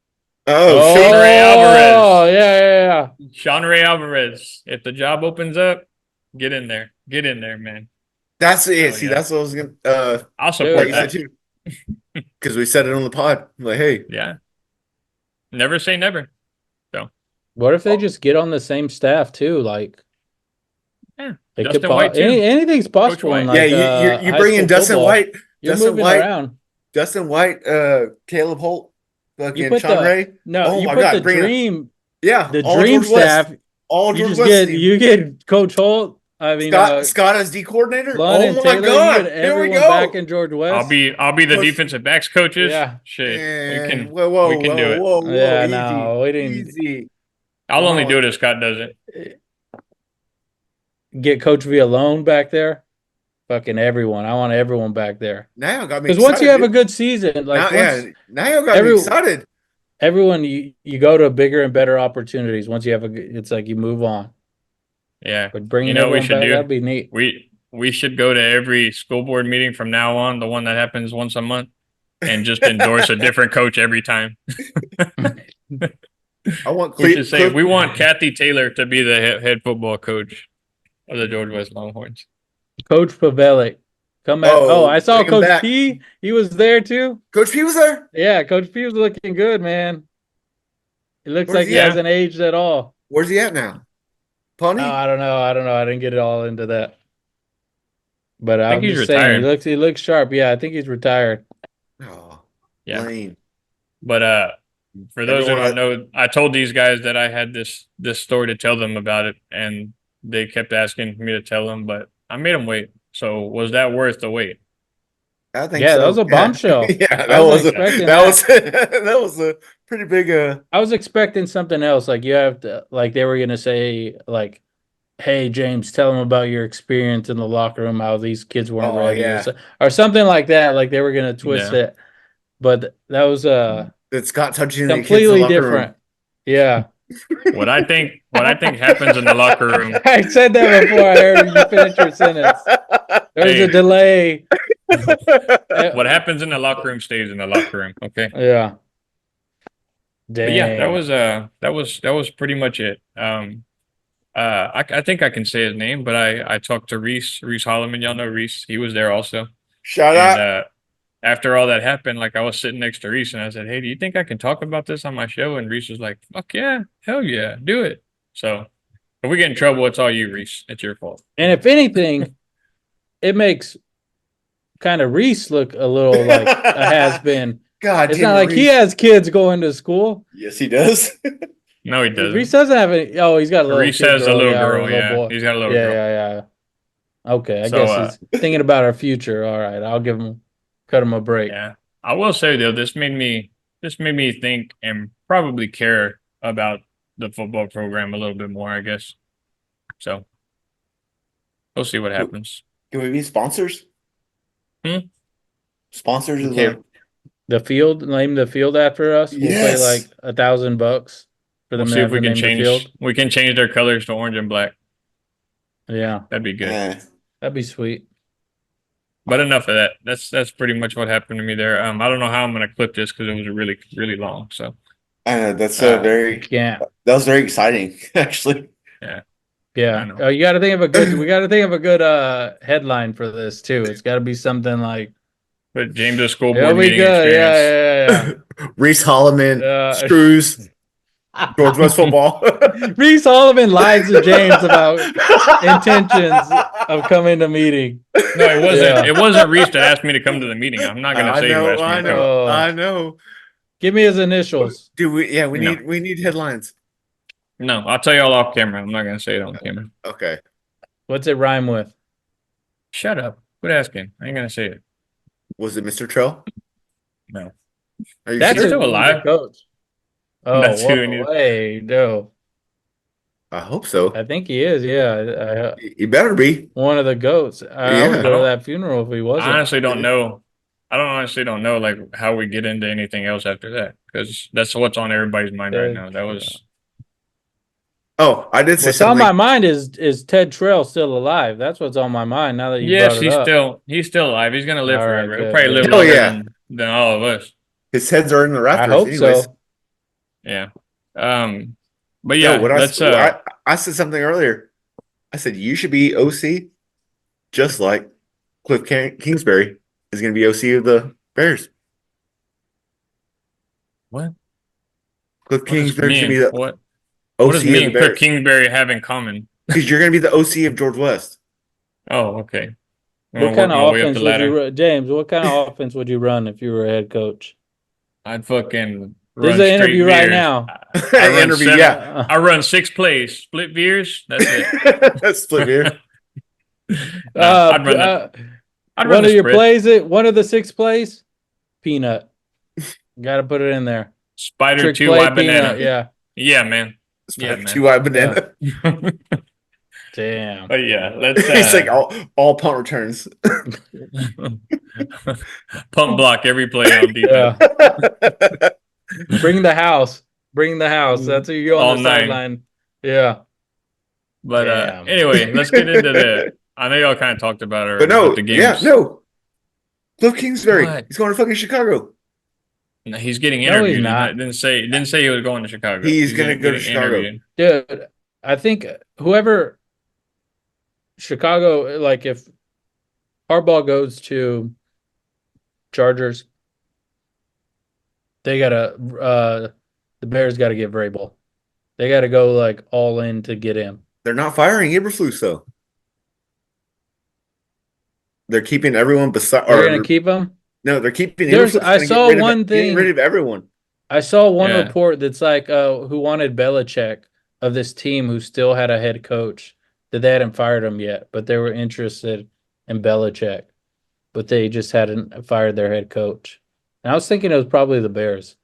Oh, Sean Ray Alvarez. Oh, yeah. Sean Ray Alvarez. If the job opens up, get in there. Get in there, man. that's it. Oh, See, yeah. that's what I was gonna. I'll Like support you said that. too, because we said it on the pod. Like, hey, Yeah. Never say never. What if they just get on the same staff too? Like, Yeah. it Dustin could White, too. anything's possible in White. like yeah, you high bring in school Dustin football. White, You're Dustin moving White, around. Dustin White, Caleb Holt, You fucking put Sean Ray. no, Oh you my put God, the bring it. dream Yeah, all dream George West, staff. all You George just West get team. you get Coach Holt. I mean, Scott as D coordinator. Lund Oh and my Taylor. God, You get here we everyone go. back in George West. I'll be the Coach- defensive backs coaches. Yeah. Shit. And We whoa, can do it. whoa, Yeah, easy, no, we didn't easy. I'll Come only on. do it if Scott does it. get Coach Villalone back there. Fucking everyone. I want everyone back there. Now y'all got me Because once you excited, have a dude. good season, like now y'all got me excited. everyone you go to bigger and better opportunities once you have it's like you move on. Yeah. But bringing You know what we everyone should back, do? that'd be neat. We should go to every school board meeting from now on, the one that happens once a month, and just endorse a different coach every time. I want We should say we want Kathy Taylor to be the head football coach of the George West Longhorns. Coach Pavelic. Come out. Oh, I saw bring him Coach back. P. He was there too. Coach P was there. Yeah, Coach P was looking good, man. It looks Where's like he he at? hasn't aged at all. Where's he at now? Pawnee? Oh, I don't know. I didn't get it all into that. But I think I'm he's just saying, retired. he looks sharp. Yeah, I think he's retired. Oh, Yeah. lame. But for those who Everyone- don't know, I told these guys that I had this story to tell them about it, and they kept asking me to tell them, but I made them wait. So was that worth the wait? I think Yeah, so. that was a bombshell. Yeah, I was expecting that was a pretty big I was expecting something else. Like you have to, like they were gonna say, like, "Hey, James, tell them about your experience in the locker room. How these kids weren't Oh, ready, yeah. or something like that." Like they were gonna twist Yeah. it, but that was that Scott touching the kids in the completely locker different. room. Yeah, What I think happens in the locker room. I said that before. I heard you finish your sentence. There's Hey. a delay. What happens in the locker room stays in the locker room. Okay. Yeah. But yeah, Dang. that was pretty much it. I think I can say his name, but I talked to Reese Holloman. Y'all know Reese. He was there also. Shout And out. after all that happened, like I was sitting next to Reese and I said, "Hey, do you think I can talk about this on my show?" And Reese was like, "Fuck yeah, hell yeah, do it." So if we get in trouble, it's all you, Reese. It's your fault. And if anything, it makes kind of Reese look a little like a has been. God It's damn not it, like he Reese. has kids going to school. Yes, he does. No, he Reese doesn't. doesn't have any. Oh, he's got a little Reese kid has a girl, little yeah, or a girl. little Yeah, boy. he's got a little Yeah, girl. yeah. Okay, I So, guess he's thinking about our future. All right, I'll cut him a break. yeah, I will say though, this made me think and probably care about the football program a little bit more, I guess. So we'll see what happens. Can we be sponsors? Hmm? Sponsors of Okay. The field, name the field after us. We'll pay Yes. like $1,000 for We'll them see to if have we to can name the change. field. We can change their colors to orange and black. Yeah, That'd be good. that'd be sweet. But enough of that. That's pretty much what happened to me there. I don't know how I'm gonna clip this because it was really really long. So that's Uh, Yeah, that was very exciting, actually. I yeah. know. Oh, you got to think of a good. We got to think of a good headline for this too. It's got to be something like But James' school it'll board be meeting good. experience. Reese Holloman, Yeah. Screws, George West football. Reese Sullivan lied to James about intentions of coming to meeting. No, it wasn't. Yeah. It wasn't Reese that asked me to come to the meeting. I'm not gonna I say who know, asked me I to know, come. Oh. I know. Give me his initials. Dude, we No. need headlines. No, I'll tell you all off camera. I'm not gonna say it on camera. Okay. What's it rhyme with? Shut up. Quit asking. I ain't gonna say it. Was it Mr. Trell? No. Are you That's He's sure? still alive. the coach. Oh, That's who we need. wait, no. I hope so. I think he is. Yeah, He better be. one of the goats. I Yeah. would I go to don't- that funeral if he I wasn't. honestly don't know. I don't honestly don't know like how we get into anything else after that because that's what's on everybody's mind right now. That was Oh, I did say What's on something. my mind is Ted Trail still alive? That's what's on my mind now that you yes, brought it up. he's still alive. He's gonna live All right, forever. good, He'll probably good. live Oh, longer yeah. than all of us. His heads are in the I rafters. hope anyways. so. Yeah. But yeah, No, let's I said something earlier. I said you should be OC, just like Cliff Kingsbury is going to be OC of the Bears. what? Cliff What does Kingsbury me should be and the what OC does of me the and Cliff Bears Kingsbury have in common? because you're going to be the OC of George West. Oh, okay. I'm What gonna kind work of my way up offense the would you ladder. run, James? What kind of offense would you run if you were a head coach? I'd fucking This run is an straight interview right veers. now. I run Interview, seven. yeah. I run 6 plays, split veers. That's it. That's split beer. Nah, I'd run one the of your spread. plays, one of the 6 plays, peanut. Got to put it in there. Spider Trick 2 play, wide peanut. banana. Yeah. Yeah, man. Yeah, man. 2-wide banana. Damn. But yeah, let's It's like all punt returns. pump block every play on defense. Yeah. Bring the house. Bring the house. That's who you go All on the 9. sideline. Yeah. But Damn. anyway, let's get into the. I know y'all kind of talked about it already, But no, the games. yeah, no. Cliff Kingsbury. What? He's going to fucking Chicago. No, he's getting No, he's interviewed. not. Didn't say he was going to Chicago. He's gonna go to getting Chicago. interviewed. Dude, I think whoever Chicago, like if Harbaugh goes to Chargers, they gotta the Bears gotta get Vrabel. They gotta go like all in to get him. They're not firing Eberflus, though. They're keeping everyone beside. They're gonna keep him. No, they're keeping. There's- Eberflus I gonna saw get rid of- one getting thing- rid of everyone. I saw one Yeah. report that's like who wanted Belichick of this team who still had a head coach that they hadn't fired him yet, but they were interested in Belichick, but they just hadn't fired their head coach. And I was thinking it was probably the Bears.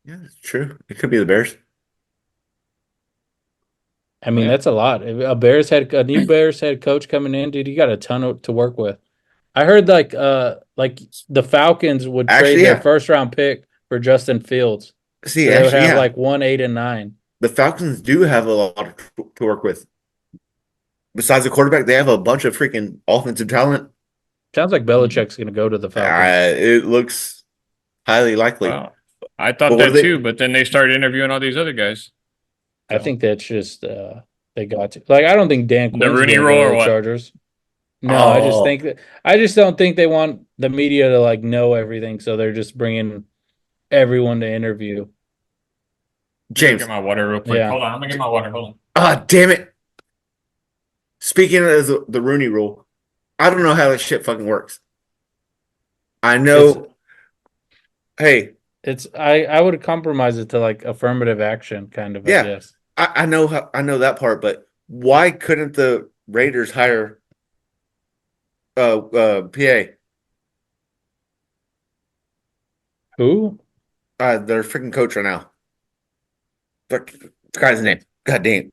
Yeah, it's true. It could be the Bears. I mean, Yeah. that's a lot. If a new Bears head coach coming in, dude, you got a ton to work with. I heard like the Falcons would Actually, trade their yeah. first round pick for Justin Fields. See, So they would actually, have yeah, like 1, 8, and 9. the Falcons do have a lot to work with. Besides the quarterback, they have a bunch of freaking offensive talent. Sounds like Belichick's going to go to the Falcons. It looks highly likely. Wow. I thought But what that do they- too, but then they started interviewing all these other guys. I think that's just they got to. Like I don't think Dan Quinn's Rooney gonna rule go to or the what? Chargers. No, I just Oh. think that I just don't think they want the media to like know everything, so they're just bringing everyone to interview. James. Get my water real quick. Yeah. Hold on, I'm gonna get my water. Hold on. Ah, damn it. Speaking of the Rooney rule, I don't know how that shit fucking works. I know. Hey, I would compromise it to like affirmative action, kind of, I yeah, guess. I know I know that part, but why couldn't the Raiders hire PA? Who? Their freaking coach right now. The guy's name. God damn.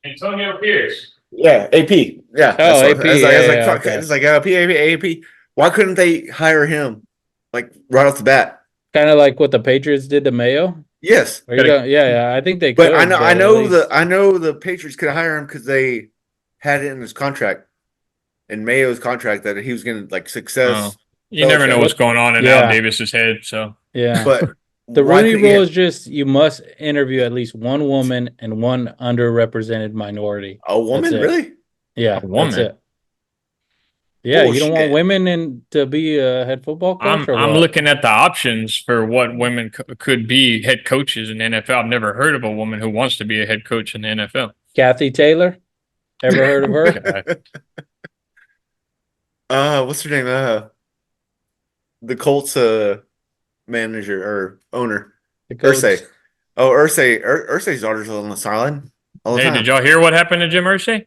Antonio Pierce. Yeah, AP. Yeah, that's Oh, what AP. Yeah, I was like, yeah, fuck. okay. It's like AP. Why couldn't they hire him like right off the bat? Kind of like what the Patriots did to Mayo. Yes, Are you going? Yeah, yeah. I think they but could, but at least I know the Patriots could hire him because they had it in his contract, in Mayo's contract that he was going to like Oh, success you never know Belichick. what's what? going on in Al Yeah, Davis's head. So yeah. But The why Rooney could Rule he? is just you must interview at least one woman and one underrepresented minority. A That's woman, it. really? a Yeah, that's woman. it. Yeah, you don't want Bullshit. women to be a head football coach or I'm what? looking at the options for what women could be head coaches in the NFL. I've never heard of a woman who wants to be a head coach in the NFL. Kathy Taylor? Ever heard of her? God. What's her name? The Colts manager or owner, The coach. Ursay. Oh, Ursay's daughter's on the sideline all the Hey, did time. y'all hear what happened to Jim Irsay?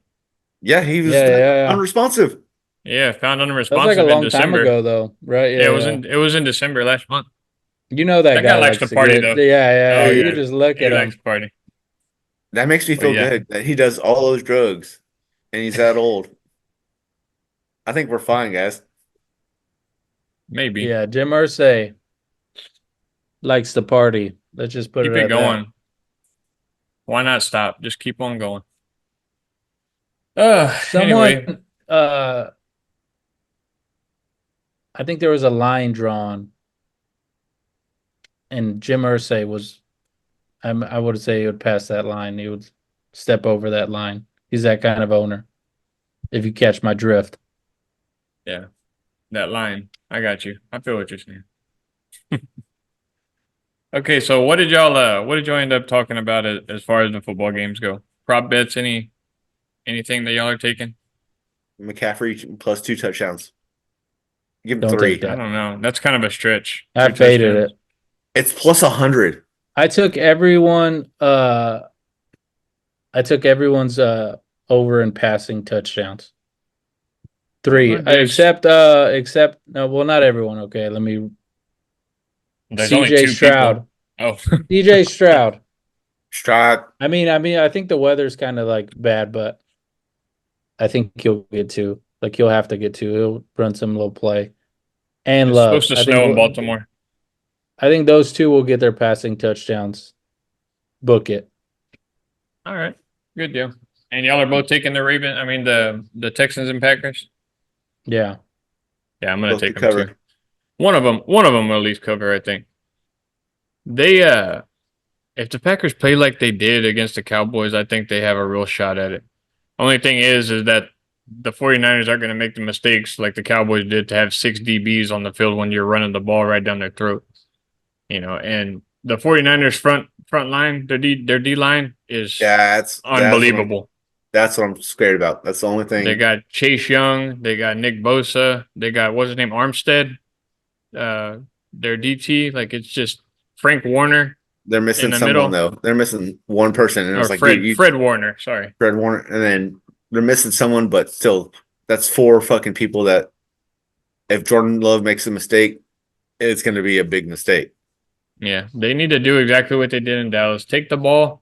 Yeah, he was Yeah, yeah, yeah. unresponsive. Yeah, found That's like a unresponsive in long time December. ago though, right? Yeah, Yeah, yeah. it was in December last month. You know that That guy guy likes to likes to party get though. yeah, yeah, Oh yeah. You Dude, could yeah, just look he at likes him. to party. that makes me But feel yeah, good that he does all those drugs and he's that old. I think we're fine, guys. maybe Yeah, Jim Irsay likes to party. Let's just put it keep it at that. going. Why not stop? Just keep on going. Someone Anyway, uh I think there was a line drawn and Jim Irsay was I would say he would pass that line. He would step over that line. He's that kind of owner. If you catch my drift. yeah, that line. I got you. I feel what you're saying. Okay, so what did y'all end up talking about as far as the football games go? Prop bets, anything that y'all are taking? McCaffrey plus 2 touchdowns. Give him Don't take three. I that. don't know. That's kind of a stretch. I Three faded touchdowns. it. It's plus 100. I took everyone I took everyone's over in passing touchdowns. Three. Well, there's Except no, well not everyone. Okay, let me there's only CJ two people. Stroud. Oh, CJ Stroud. Strike. I think the weather's kind of like bad, but I think he'll get two. Like he'll have to get two. He'll run some little play. And it's supposed Love. to snow in Baltimore. I think those two will get their passing touchdowns. Book it. All right, good deal. And y'all are both taking the Raven. I mean the Texans and Packers. Yeah. Yeah, I'm gonna Both to take them too. cover. One of them will at least cover. I think they if the Packers play like they did against the Cowboys, I think they have a real shot at it. Only thing is that the 49ers aren't going to make the mistakes like the Cowboys did to have 6 DBs on the field when you're running the ball right down their throat. You know, and the 49ers front line, their D line is Yeah, unbelievable. that's what I'm scared about. That's the only They thing. got Chase Young, they got Nick Bosa, they got what's his name, Armstead, their DT. Like it's just Frank Warner They're in missing the someone middle, though. They're missing one person, and or it's like, dude, Fred Warner. Sorry, Fred Warner, and then they're missing someone, but still, that's four fucking people that if Jordan Love makes a mistake, it's going to be a big mistake. yeah, they need to do exactly what they did in Dallas: take the ball,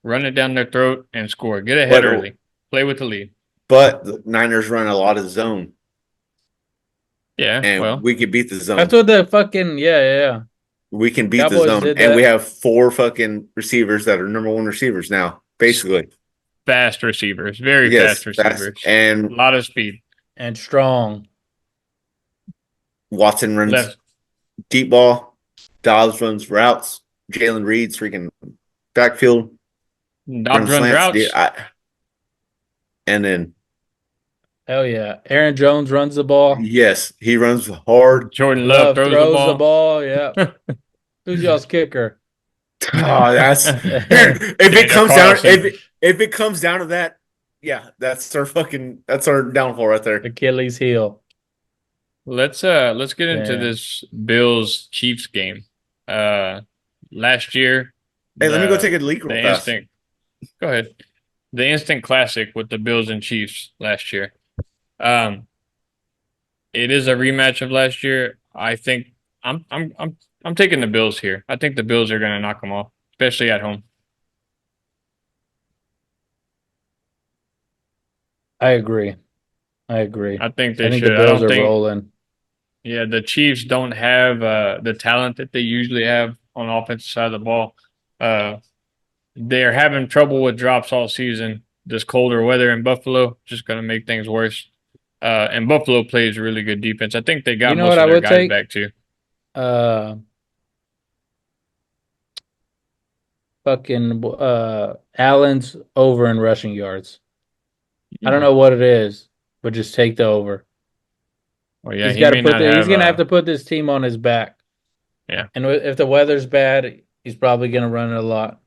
run it down their throat, and score. Get ahead But early, play with the lead. but the Niners run a lot of zone, Yeah, and well, we can beat the zone. That's what the fucking yeah. We can beat the Cowboys zone, did and we that. have four fucking receivers that are number one receivers now, basically. fast receivers, very Yes, fast that's receivers, a and lot of speed. And strong. Watson runs Left, deep ball, Dobbs runs routes, Jalen Reed's freaking backfield Dobbs runs runs slants, routes. and then Hell yeah. Aaron Jones runs the ball. yes, he runs hard. Jordan Love Love throws the throws the ball. ball. Yeah. Who's y'all's kicker? Oh, that's dude. If it Daniel comes down, Carlson. if it comes down to that, yeah, that's our downfall right there. Achilles heel. let's get into Damn. this Bills Chiefs game. Last year, Hey, let me go the take a leak real the fast. instant go ahead. The instant classic with the Bills and Chiefs last year. Um, it is a rematch of last year. I think I'm taking the Bills here. I think the Bills are going to knock them off, especially at home. I agree. I agree. I think I they think the should. I Bills don't are think rolling. Yeah, the Chiefs don't have the talent that they usually have on the offensive side of the ball. Uh, they're having trouble with drops all season. This colder weather in Buffalo just going to make things worse. And Buffalo plays really good defense. I think they You got know most what of I their would guys take? back too. Fucking Allen's over in rushing yards. I don't Hmm. know what it is, but just take the over. Well, yeah, He's he got to may put not the he's have. gonna have to put this team on his back. Yeah, And if the weather's bad, he's probably gonna run it a lot.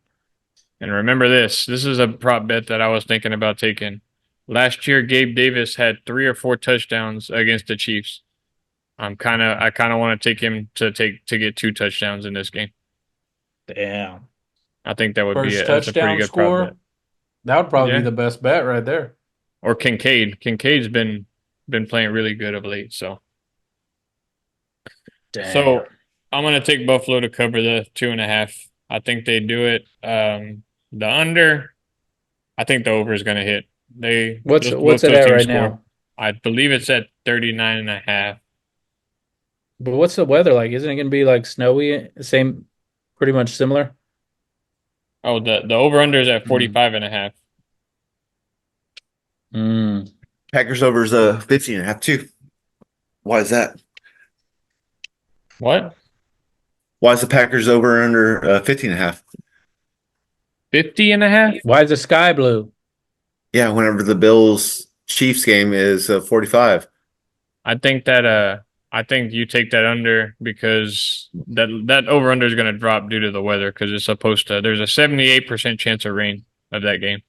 and remember this. This is a prop bet that I was thinking about taking. Last year, Gabe Davis had 3 or 4 touchdowns against the Chiefs. I kind of want to take him to get 2 touchdowns in this game. Damn. I think that would be First that's a pretty touchdown good prop bet. score. That would probably be Yeah, the best bet right there. or Kincaid. Kincaid's been playing really good of late. So Damn. I'm gonna take Buffalo to cover the 2.5. I think they do it. The under. I think the over is gonna hit. What's Both it those at teams right score. now? I believe it's at 39.5. But what's the weather like? Isn't it gonna be like snowy? Same, pretty much similar. Oh, the over under is at Mm. 45.5. Mm. Packers overs 15.5 too. Why is that? What? Why is the Packers over under 15.5? 50.5? Why is the sky blue? Yeah, whenever the Bills Chiefs game is 45. I think you take that under because that over under is going to drop due to the weather because it's supposed to. There's a 78% chance of rain of that game.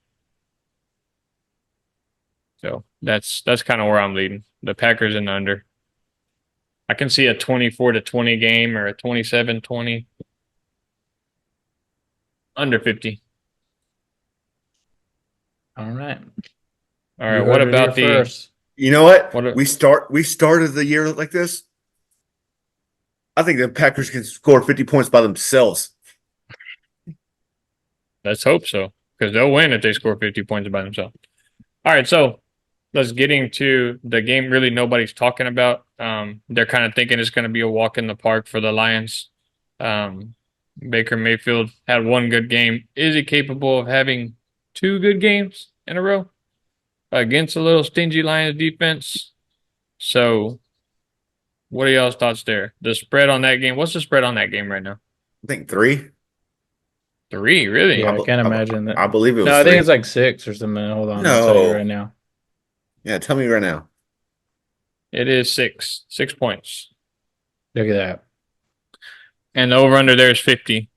So that's kind of where I'm leading. The Packers in the under. I can see a 24-20 game or a 27-20 under 50. All right. All right. You What heard it here about the first. You know what? what? We started the year like this. I think the Packers can score 50 points by themselves. Let's hope so because they'll win if they score 50 points by themselves. All right. So let's get into the game really nobody's talking about. They're kind of thinking it's going to be a walk in the park for the Lions. Um, Baker Mayfield had one good game. Is he capable of having 2 good games in a row against a little stingy Lions defense? So, what are y'all's thoughts there? The spread on that game. What's the spread on that game right now? I think 3. 3, really? Yeah, I can't imagine that. I believe it No, was I think 3. it's like 6 or something. Hold on, I'll tell you right No. now. Yeah, tell me right now. It is 6. 6 points. Look at that. And the over under there is 50.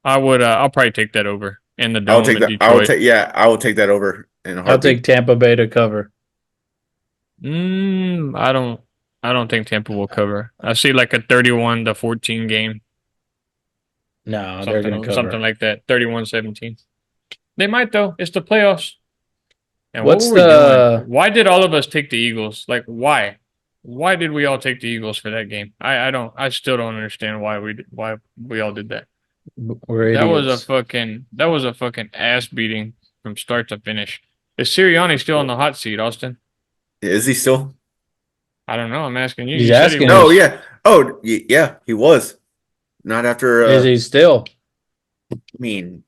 I'll probably take that over in the I will dome take in that. I will Detroit. take. Yeah, I will take that over in a I'll take heartbeat. Tampa Bay to cover. Mm, I don't think Tampa will cover. I see like a 31-14 game, No, they're gonna something cover. like that. 31-17. They might though. It's the playoffs. And what were What's we doing? the Why did all of us take the Eagles? Like why? Why did we all take the Eagles for that game? I still don't understand why we all did that. we're idiots. That was a fucking ass beating from start to finish. Is Sirianni still on the hot seat, Austin? Is he still? I don't know. I'm asking you. He's You said he asking was. No. us, Yeah. Oh, yeah. He was not after. is he still? I mean,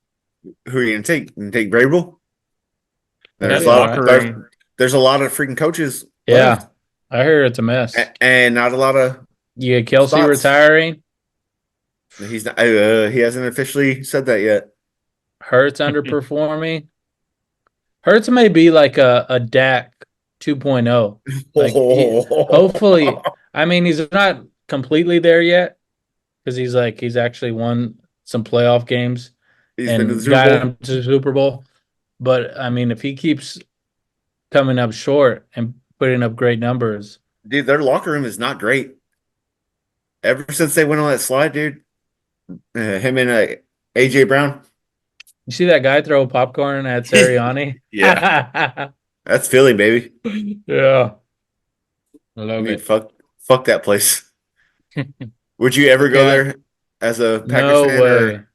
who are you gonna take? You gonna take Vrabel? There's That a Yeah, lot. locker right. room. There's a lot of freaking coaches Yeah, left, I heard it's a mess. and not a lot of You get Kelsey spots. retiring, He's not. He hasn't officially said that yet. Hurts underperforming. Hurts may be like a Dak 2.0. Like hopefully, I mean, he's not completely there yet because he's actually won some playoff games He's been to the and Super got Bowl. him to the Super Bowl. But I mean, if he keeps coming up short and putting up great numbers, Dude, their locker room is not great. Ever since they went on that slide, dude, him and AJ Brown. You see that guy throw popcorn at Sirianni? Yeah, that's Philly, baby. Yeah. I I love mean, it. fuck that place. Would you ever go Okay. there as a Packers No fan way. or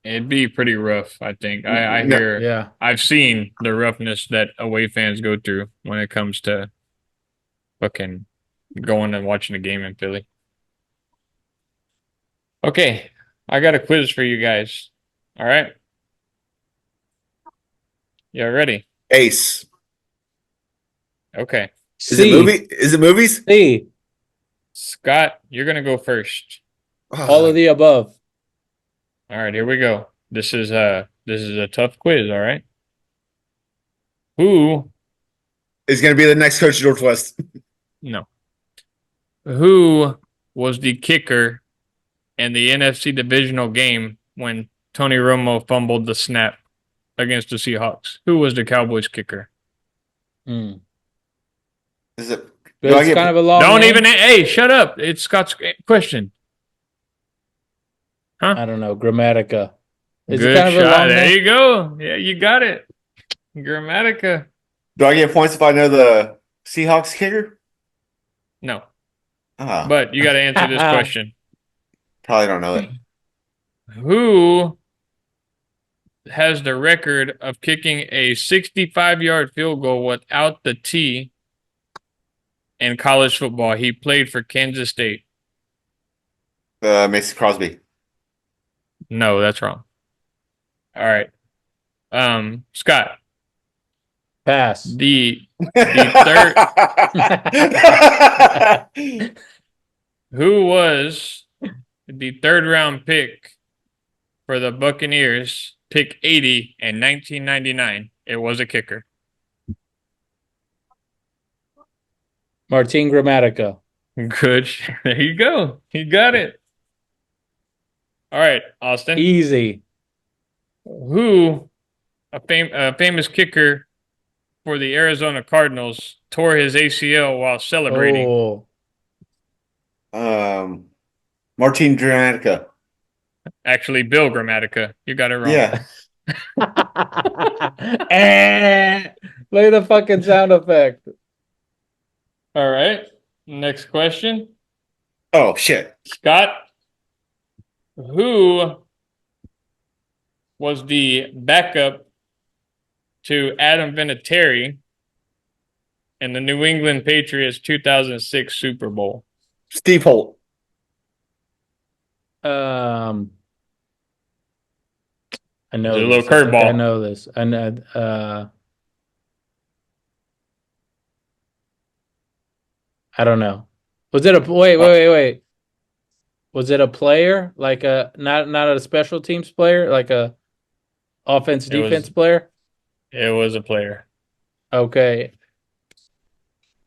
It'd be pretty rough, I think. I no? hear Yeah. I've seen the roughness that away fans go through when it comes to fucking going and watching a game in Philly. Okay, I got a quiz for you guys. All right. You ready? Ace? Okay. Is it C. movie? Is it movies? C. Scott, you're gonna go first. All of the above. All right, here we go. This is a tough quiz, all right? Who Is going to be the next coach of Northwest. no. Who was the kicker in the NFC divisional game when Tony Romo fumbled the snap against the Seahawks? Who was the Cowboys kicker? Hmm. Is it? Do I It's get? kind of a long Don't name. even hey, shut up. It's Scott's question. I don't know. Grammatica. Is it Good kind of a shot. long There name? you go. Yeah, you got it. Grammatica. Do I get points if I know the Seahawks kicker? No. Ah, But you got to answer this question. probably don't know it. Who has the record of kicking a 65-yard field goal without the T in college football? He played for Kansas State. Mason Crosby. No, that's wrong. All right. Scott, Pass. the third who was the third round pick for the Buccaneers, pick 80 in 1999? It was a kicker. Martin Grammatica. Good. There you go. You got it. All right, Austin. Easy. Who, a famous kicker for the Arizona Cardinals, tore his ACL while celebrating? Oh. Martin Dramatica. Actually, Bill Grammatica. You got it wrong. Yeah. Play the fucking sound effect. All right. Next question. Oh shit. Scott, who was the backup to Adam Vinatieri in the New England Patriots 2006 Super Bowl? Steve Holt. I know There's a this. little I think I curveball. know this. I know. I don't know. Was it a wait? Was it a player like a not a special teams player like a offense It was- defense player? It was a player. Okay,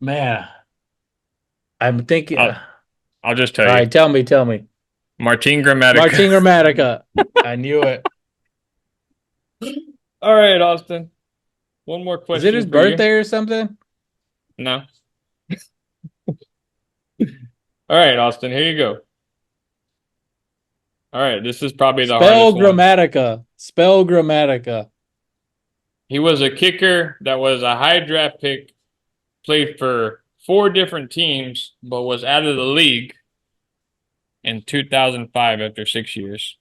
man. I'm thinking. I'll just All tell you. right, tell me. Martin Grammatica. Martin Grammatica. I knew it. All right, Austin. One more question. Is it his for birthday or something? You. No. All right, Austin, here you go. All right, this is probably the Spell hardest one. Grammatica. Spell Grammatica. He was a kicker that was a high draft pick, played for 4 different teams, but was out of the league in 2005 after 6 years.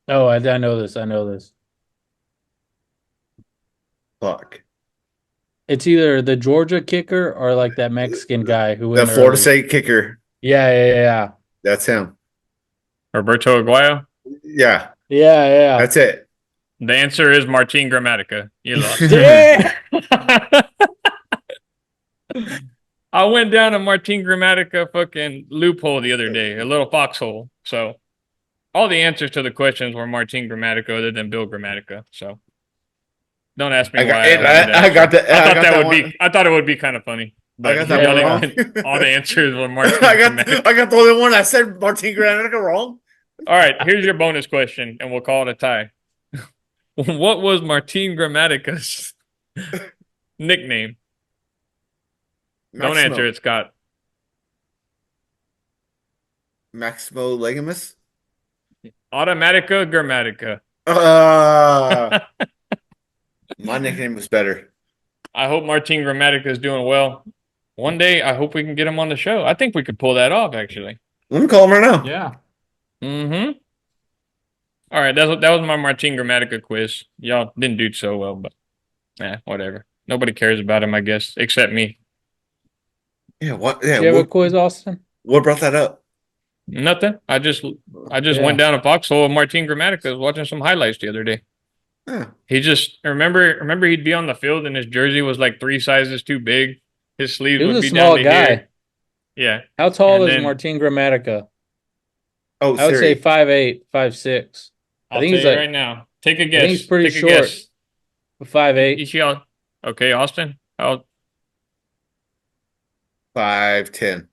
Oh, I know this. I know this. Fuck. It's either the Georgia kicker or like that Mexican guy who The went Florida early. State kicker. Yeah. That's him. Roberto Aguayo? Yeah. Yeah. That's it. The answer is Martin Grammatica. You lost. Damn! I went down a Martin Grammatica fucking loophole the other day, a little foxhole. So all the answers to the questions were Martin Grammatica other than Bill Grammatica. So don't ask me why. I got that. I thought it would be kind of funny. But I got that one wrong. all the answers were Martin I Grammatica. got the only one I said Martin Grammatica wrong. All right, here's your bonus question, and we'll call it a tie. What was Martin Grammatica's nickname? Don't answer it, Scott. Maximo Legamus. Automatica Grammatica. My nickname was better. I hope Martin Grammatica is doing well. One day, I hope we can get him on the show. I think we could pull that off, actually. Let me call him right now. Yeah. Mm-hmm. All right, that was my Martin Grammatica quiz. Y'all didn't do so well, but whatever. Nobody cares about him, I guess, except me. Yeah, what? Yeah, Do you have a quiz, Austin? what brought that up? Nothing. I just Yeah. went down a foxhole of Martin Grammatica. I was watching some highlights the other day. Yeah. He just remember he'd be on the field and his jersey was like 3 sizes too big. His sleeves He would was be a small down to guy. here. Yeah. How tall And is then- Martin Grammatica? Oh, I would say Siri. 5'8", 5'6". I'll think tell he's you like- right now. Take a guess. think he's pretty Take short. A guess. 5'8". Ishii, okay, Austin. Oh, 5'10".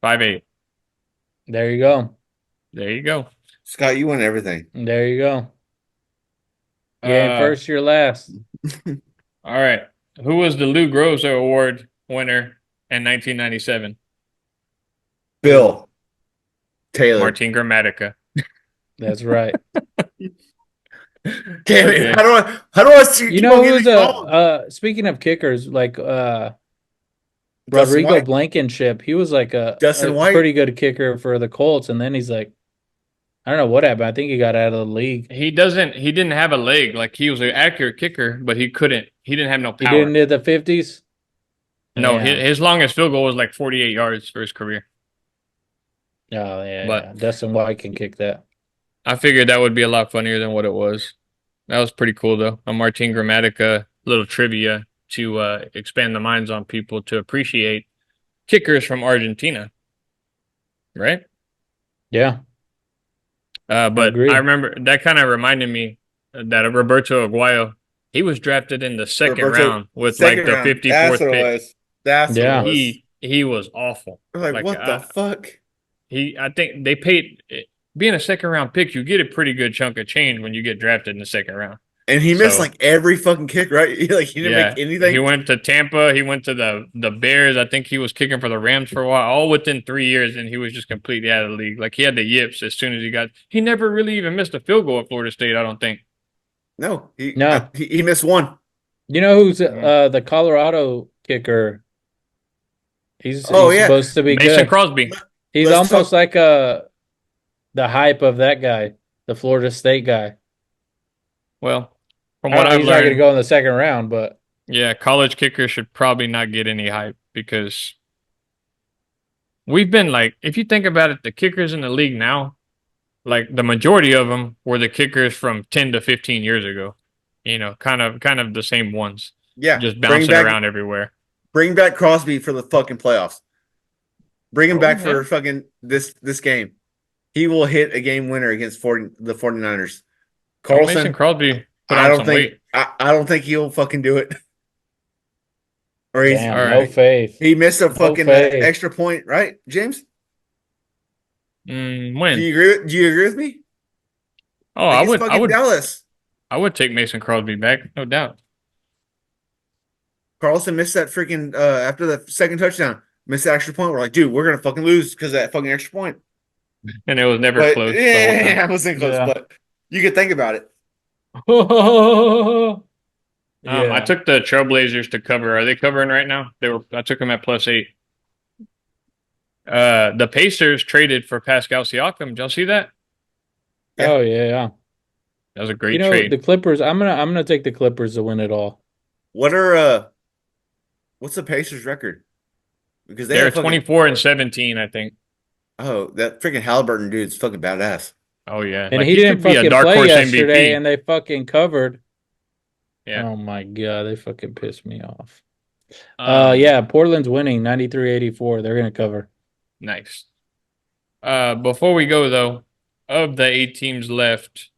5'8". There you go. There you go. Scott, you won everything. There you go. You ain't first, you're last. All right. Who was the Lou Groza Award winner in 1997? Bill Taylor. Martin Grammatica. That's right. Damn Okay. it! How do I see? You know who's speaking of kickers, like Rodrigo White? Blankenship, he was like Dustin a White? pretty good kicker for the Colts, and then he's like, I don't know what happened. I think he got out of the league. He didn't have a leg. Like he was an accurate kicker, but he didn't have no He power. didn't hit the 50s. No, Damn. his longest field goal was like 48 yards for his career. Oh yeah, But- yeah. Dustin White can kick that. I figured that would be a lot funnier than what it was. That was pretty cool though. A Martin Grammatica little trivia to expand the minds on people to appreciate kickers from Argentina. Right? Yeah. But Agreed. I remember that kind of reminded me that Roberto Aguayo, he was drafted in the second Roberto- round with Second like the round. 54th That's what pick. it was. That's Yeah. what it was. He was awful. Like, what the fuck? I think they paid being a second round pick, you get a pretty good chunk of change when you get drafted in the second round. And he missed So- like every fucking kick, right? Like he didn't make anything. He went to Tampa, he went to the Bears. I think he was kicking for the Rams for a while, all within 3 years, and he was just completely out of the league. Like he had the yips as soon as he never really even missed a field goal at Florida State, I don't think. No, No. he missed one. You know who's Mm. the Colorado kicker? He's Oh, yeah. supposed to be Mason good. Crosby. He's Let's almost talk- like the hype of that guy, the Florida State guy. Well, from I what don't know, I've he's not going to learned, go in the second round, but yeah, college kickers should probably not get any hype because we've been like, if you think about it, the kickers in the league now, like the majority of them were the kickers from 10 to 15 years ago. You know, kind of the same ones, Yeah, just bouncing around everywhere. Bring back Crosby for the fucking playoffs. Bring him Oh, back yeah. for fucking this game. He will hit a game winner against the 49ers. Carlson, Mason Crosby put I on don't some think weight. I don't think he'll fucking do it. Or he's damn, all no right. faith. he missed a fucking faith. extra point, right, James? When? Do you agree with me? Oh, Like, I it's would, fucking Dallas. I would take Mason Crosby back, no doubt. Carlson missed that freaking after the second touchdown, missed the extra point. We're like, dude, we're gonna fucking lose because of that fucking extra point. And it was never But close. the whole time. yeah, I wasn't close, Yeah. but you could think about it. I took the Trailblazers to cover. Are they covering right now? I took them at +8. The Pacers traded for Pascal Siakam. Did y'all see that? Yeah. Oh yeah. That was a great You know trade. the Clippers. I'm gonna take the Clippers to win it all. What's the Pacers record? Because They're have fucking- 24-17, I think. Oh, that freaking Halliburton dude's fucking badass. Oh yeah, And Like, he didn't could be a fucking dark play horse yesterday, MVP. and they fucking covered. Yeah. Oh my god, they fucking pissed me off. Um, Yeah, Portland's winning 93-84. They're gonna cover. Nice. Before we go though, of the 8 teams left,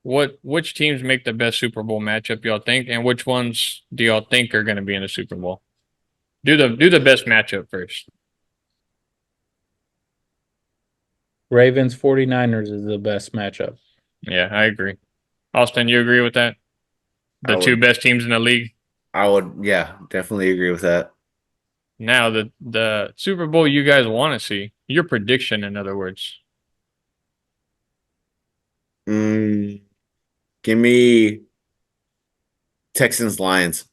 which teams make the best Super Bowl matchup y'all think, and which ones do y'all think are going to be in the Super Bowl? Do the best matchup first. Ravens 49ers is the best matchup. Yeah, I agree. Austin, you agree with that? The I two would. best teams in the league. I would, yeah, definitely agree with that. Now the Super Bowl you guys want to see. Your prediction, in other words. Give me Texans Lions.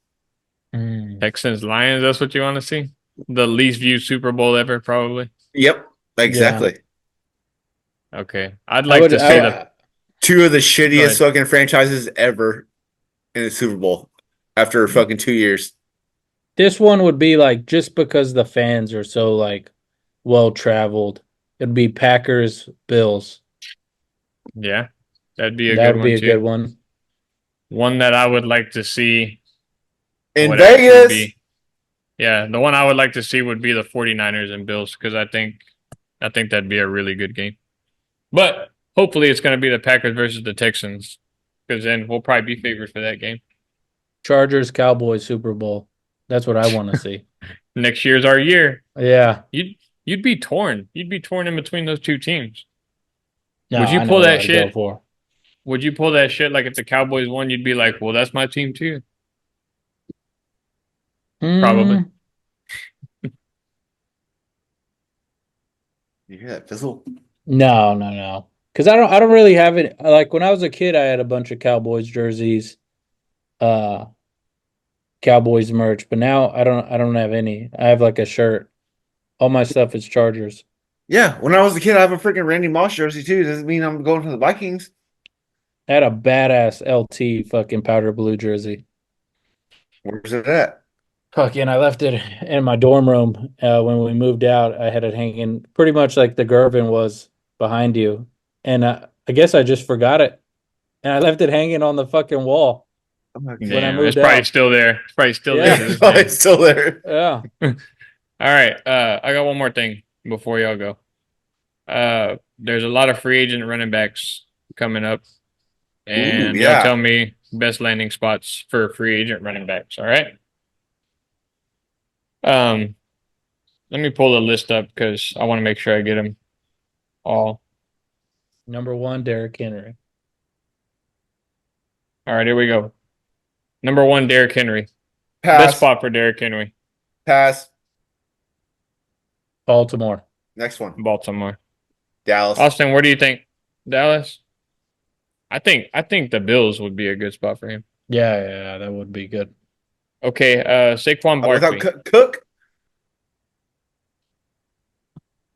Texans, Lions, that's what you want to see? The least viewed Super Bowl ever, probably. Yep, exactly. Okay. I'd I like would. to say the Two of the Go shittiest ahead. fucking franchises ever in the Super Bowl after fucking 2 years. This one would be like just because the fans are so like well traveled. It'd be Packers Bills. Yeah, that'd be a That good would be one a good too. one. One that I would like to see In would actually Vegas. be, yeah, the one I would like to see would be the 49ers and Bills because I think that'd be a really good game. But hopefully it's going to be the Packers versus the Texans because then we'll probably be favored for that game. Chargers Cowboys Super Bowl. That's what I want to see. Next year's our year. Yeah. You'd be torn. You'd be torn in between those two teams. No, Would you I pull know who that I'd go shit? for. Would you pull that shit like if the Cowboys won, you'd be like, well, that's my team too? Probably. Mm, You hear that fizzle? no. Because I don't really have it. Like when I was a kid, I had a bunch of Cowboys jerseys, uh, Cowboys merch. But now I don't have any. I have like a shirt. All my stuff is Chargers. Yeah, when I was a kid, I have a freaking Randy Moss jersey too. Doesn't mean I'm going to the Vikings. I had a badass LT fucking powder blue jersey. Where's it at? Fucking, I left it in my dorm room when we moved out. I had it hanging pretty much like the Gervin was behind you, and I guess I just forgot it, and I left it hanging on the fucking wall Okay. when I Damn, moved it's probably out. still there. It's probably still there to Yeah, this Oh, day. it's still there. yeah. All right. I got one more thing before y'all go. There's a lot of free agent running backs coming up, and y'all yeah. tell me best landing spots for free agent running backs. All right. Let me pull the list up because I want to make sure I get them all. Number one, Derrick Henry. All right, here we go. Number one, Derrick Henry. Best Pass. spot for Derrick Henry, Pass. Baltimore. Next one. Baltimore. Dallas. Austin, where do you think? Dallas? I think the Bills would be a good spot for him. Yeah, that would be good. Okay, Saquon Without Barkley. Cook.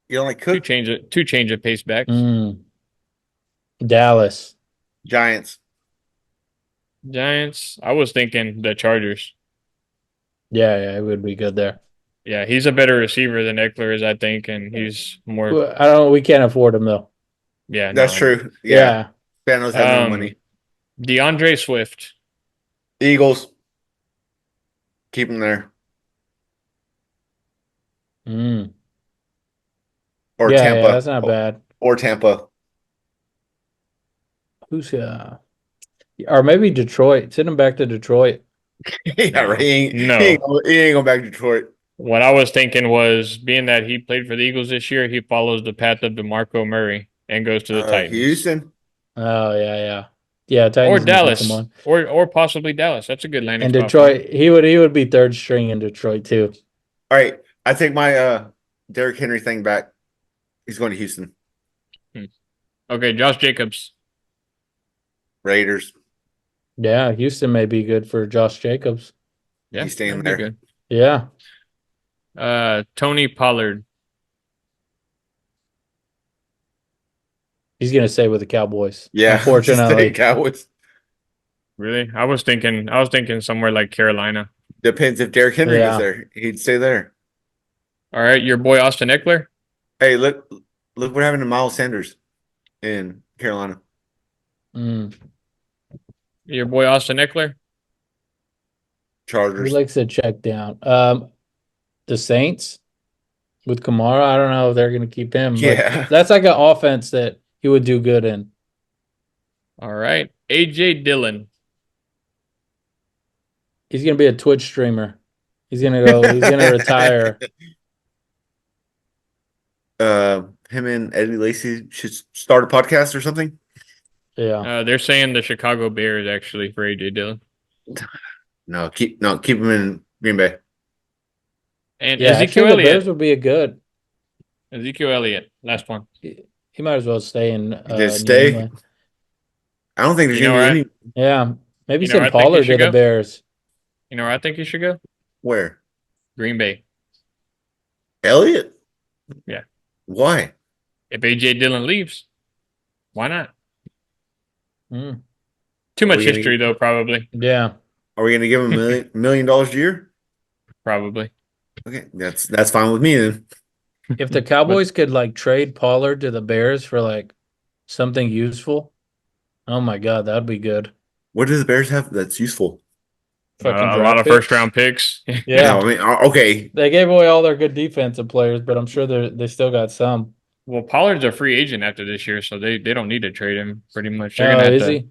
You don't like Two Cook? change of pace backs. Dallas. Giants. Giants. I was thinking the Chargers. Yeah, it would be good there. Yeah, he's a better receiver than Eckler is, I think, and he's more. Well, I don't. We can't afford him though. Yeah, That's no. true. Yeah. Spanos have no money. DeAndre Swift. Eagles. Keep him there. Mm. Or Yeah, Tampa. that's not bad. Or Tampa. Who's or maybe Detroit. Send him back to Detroit. Yeah, No. right. He No. ain't going back to Detroit. What I was thinking was, being that he played for the Eagles this year, he follows the path of DeMarco Murray and goes to the Titans. Houston. Oh yeah. Titans Or need to Dallas. come on. Or possibly Dallas. That's a good landing And spot for him. Detroit, he would be third string in Detroit too. All right. I take my Derrick Henry thing back. He's going to Houston. Okay, Josh Jacobs. Raiders. Yeah, Houston may be good for Josh Jacobs. Yeah, He's staying that'd be there. good. Yeah. Tony Pollard. He's gonna stay with the Cowboys. Yeah. Unfortunately. Cowboys. Really? I was thinking somewhere like Carolina. Depends if Derrick Henry Yeah. was there. He'd stay there. All right, your boy Austin Eckler. Hey, look what happened to Miles Sanders in Carolina. Your boy Austin Eckler. He Chargers. likes to check down. The Saints with Kamara, I don't know if they're gonna keep him. But Yeah. that's like an offense that he would do good in. All right, AJ Dillon. He's gonna be a Twitch streamer. He's gonna retire. Him and Eddie Lacy should start a podcast or something. Yeah. They're saying the Chicago Bears actually for AJ Dillon. No, keep him in Green Bay. And Yeah, Ezekiel actually, the Bears Elliott. would be a good. Ezekiel Elliott, last one. He might as well stay in He did New stay. England. I don't think there's You know gonna be where any. Yeah, maybe You know where send I think he Pollard to should the go? Bears. You know where I think he should go? Where? Green Bay. Elliott? Yeah. Why? If AJ Dillon leaves, why not? Mm, Too Are much we gonna history though, probably. yeah, Are we gonna give him $1 million a year? Probably. Okay, that's fine with me then. if the But Cowboys could like trade Pollard to the Bears for like something useful, oh my God, that'd be good. What do the Bears have that's useful? Fucking a lot draft of first picks. round picks. No, Yeah, I mean, okay. they gave away all their good defensive players, but I'm sure they still got some. Well, Pollard's a free agent after this year, so they don't need to trade him pretty much. They're Oh, gonna have is to. he?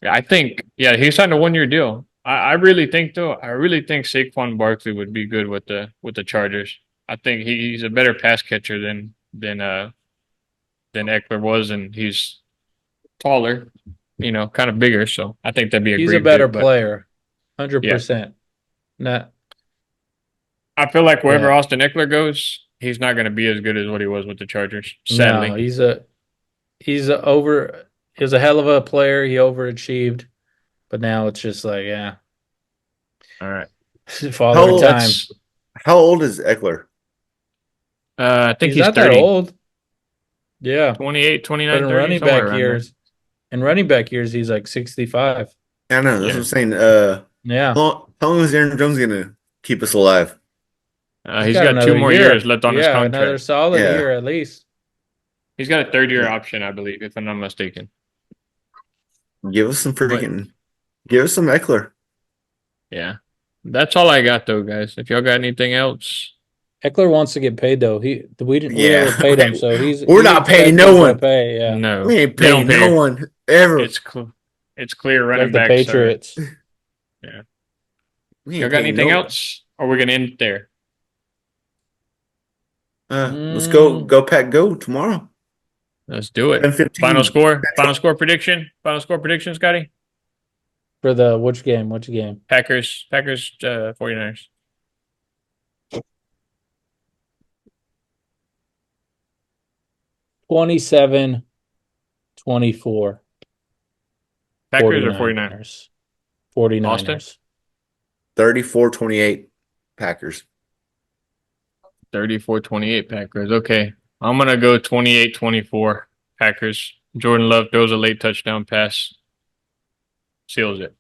Yeah, I think. Yeah, he signed a 1 year deal. I really think though. I really think Saquon Barkley would be good with the Chargers. I think he's a better pass catcher than Eckler was, and he's taller. Kind of bigger. So I think that'd be a He's a great better fit. But player, yeah, 100%. Not, I feel like wherever yeah. Austin Eckler goes, he's not going to be as good as what he was with the Chargers. No, Sadly. he was a hell of a player. He overachieved, but now it's just like, yeah, All right. father How time. how old is Eckler? I think He's he's not that 30, old. Yeah, 28, but 29, in 30, running somewhere back around there. years, he's like 65. I know, that's what Yeah. I'm saying. Yeah, How long is Aaron Jones gonna keep us alive? He's got got two another more year. years left on his Yeah, another contract. solid Yeah. year at least. He's got a third-year Yeah. option, I believe, if I'm not mistaken. Give us some But give us some Eckler. yeah, that's all I got though, guys. If y'all got anything else, Eckler wants to get paid though. We Yeah. never paid him, so We're he's not paying no expecting to one. pay. Yeah, no, We ain't they don't paying pay. no one ever. It's clear running like the backs are. Patriots. Yeah. We Y'all ain't got paying anything no. else, or we're gonna end it there? Let's Mm, go pack go tomorrow. Let's do it. 10-15. Final score prediction. Final score prediction, Scotty. for the which game? Which game? Packers, 49ers. 27-24. Packers or 49ers? 49ers. Austin? 34-28 Packers. 34-28 Packers. Okay. I'm going to go 28-24 Packers. Jordan Love throws a late touchdown pass. Seals it.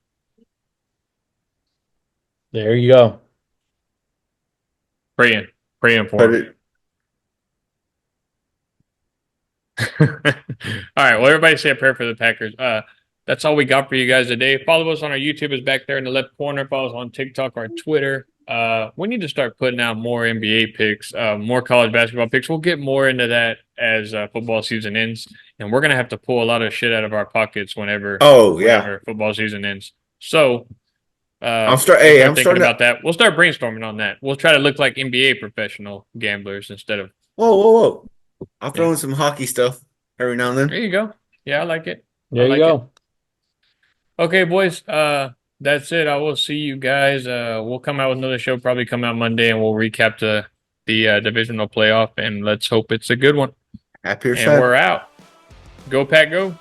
There you go. Praying for Put him. it. All right. Well, everybody say a prayer for the Packers. That's all we got for you guys today. Follow us on our YouTube. It's back there in the left corner. Follow us on TikTok or Twitter. We need to start putting out more NBA picks, more college basketball picks. We'll get more into that as football season ends, and we're gonna have to pull a lot of shit out of our pockets whenever football season ends. So I'm thinking starting about that. We'll start brainstorming on that. We'll try to look like NBA professional gamblers instead of. Whoa. I'll throw in some hockey stuff every now and There then. you go. Yeah, I like it. There I you like go. it. Okay, boys. That's it. I will see you guys. We'll come out with another show, probably come out Monday, and we'll recap the divisional playoff, and let's hope it's a good one. Happy or And sad. we're out. Go Pack, go.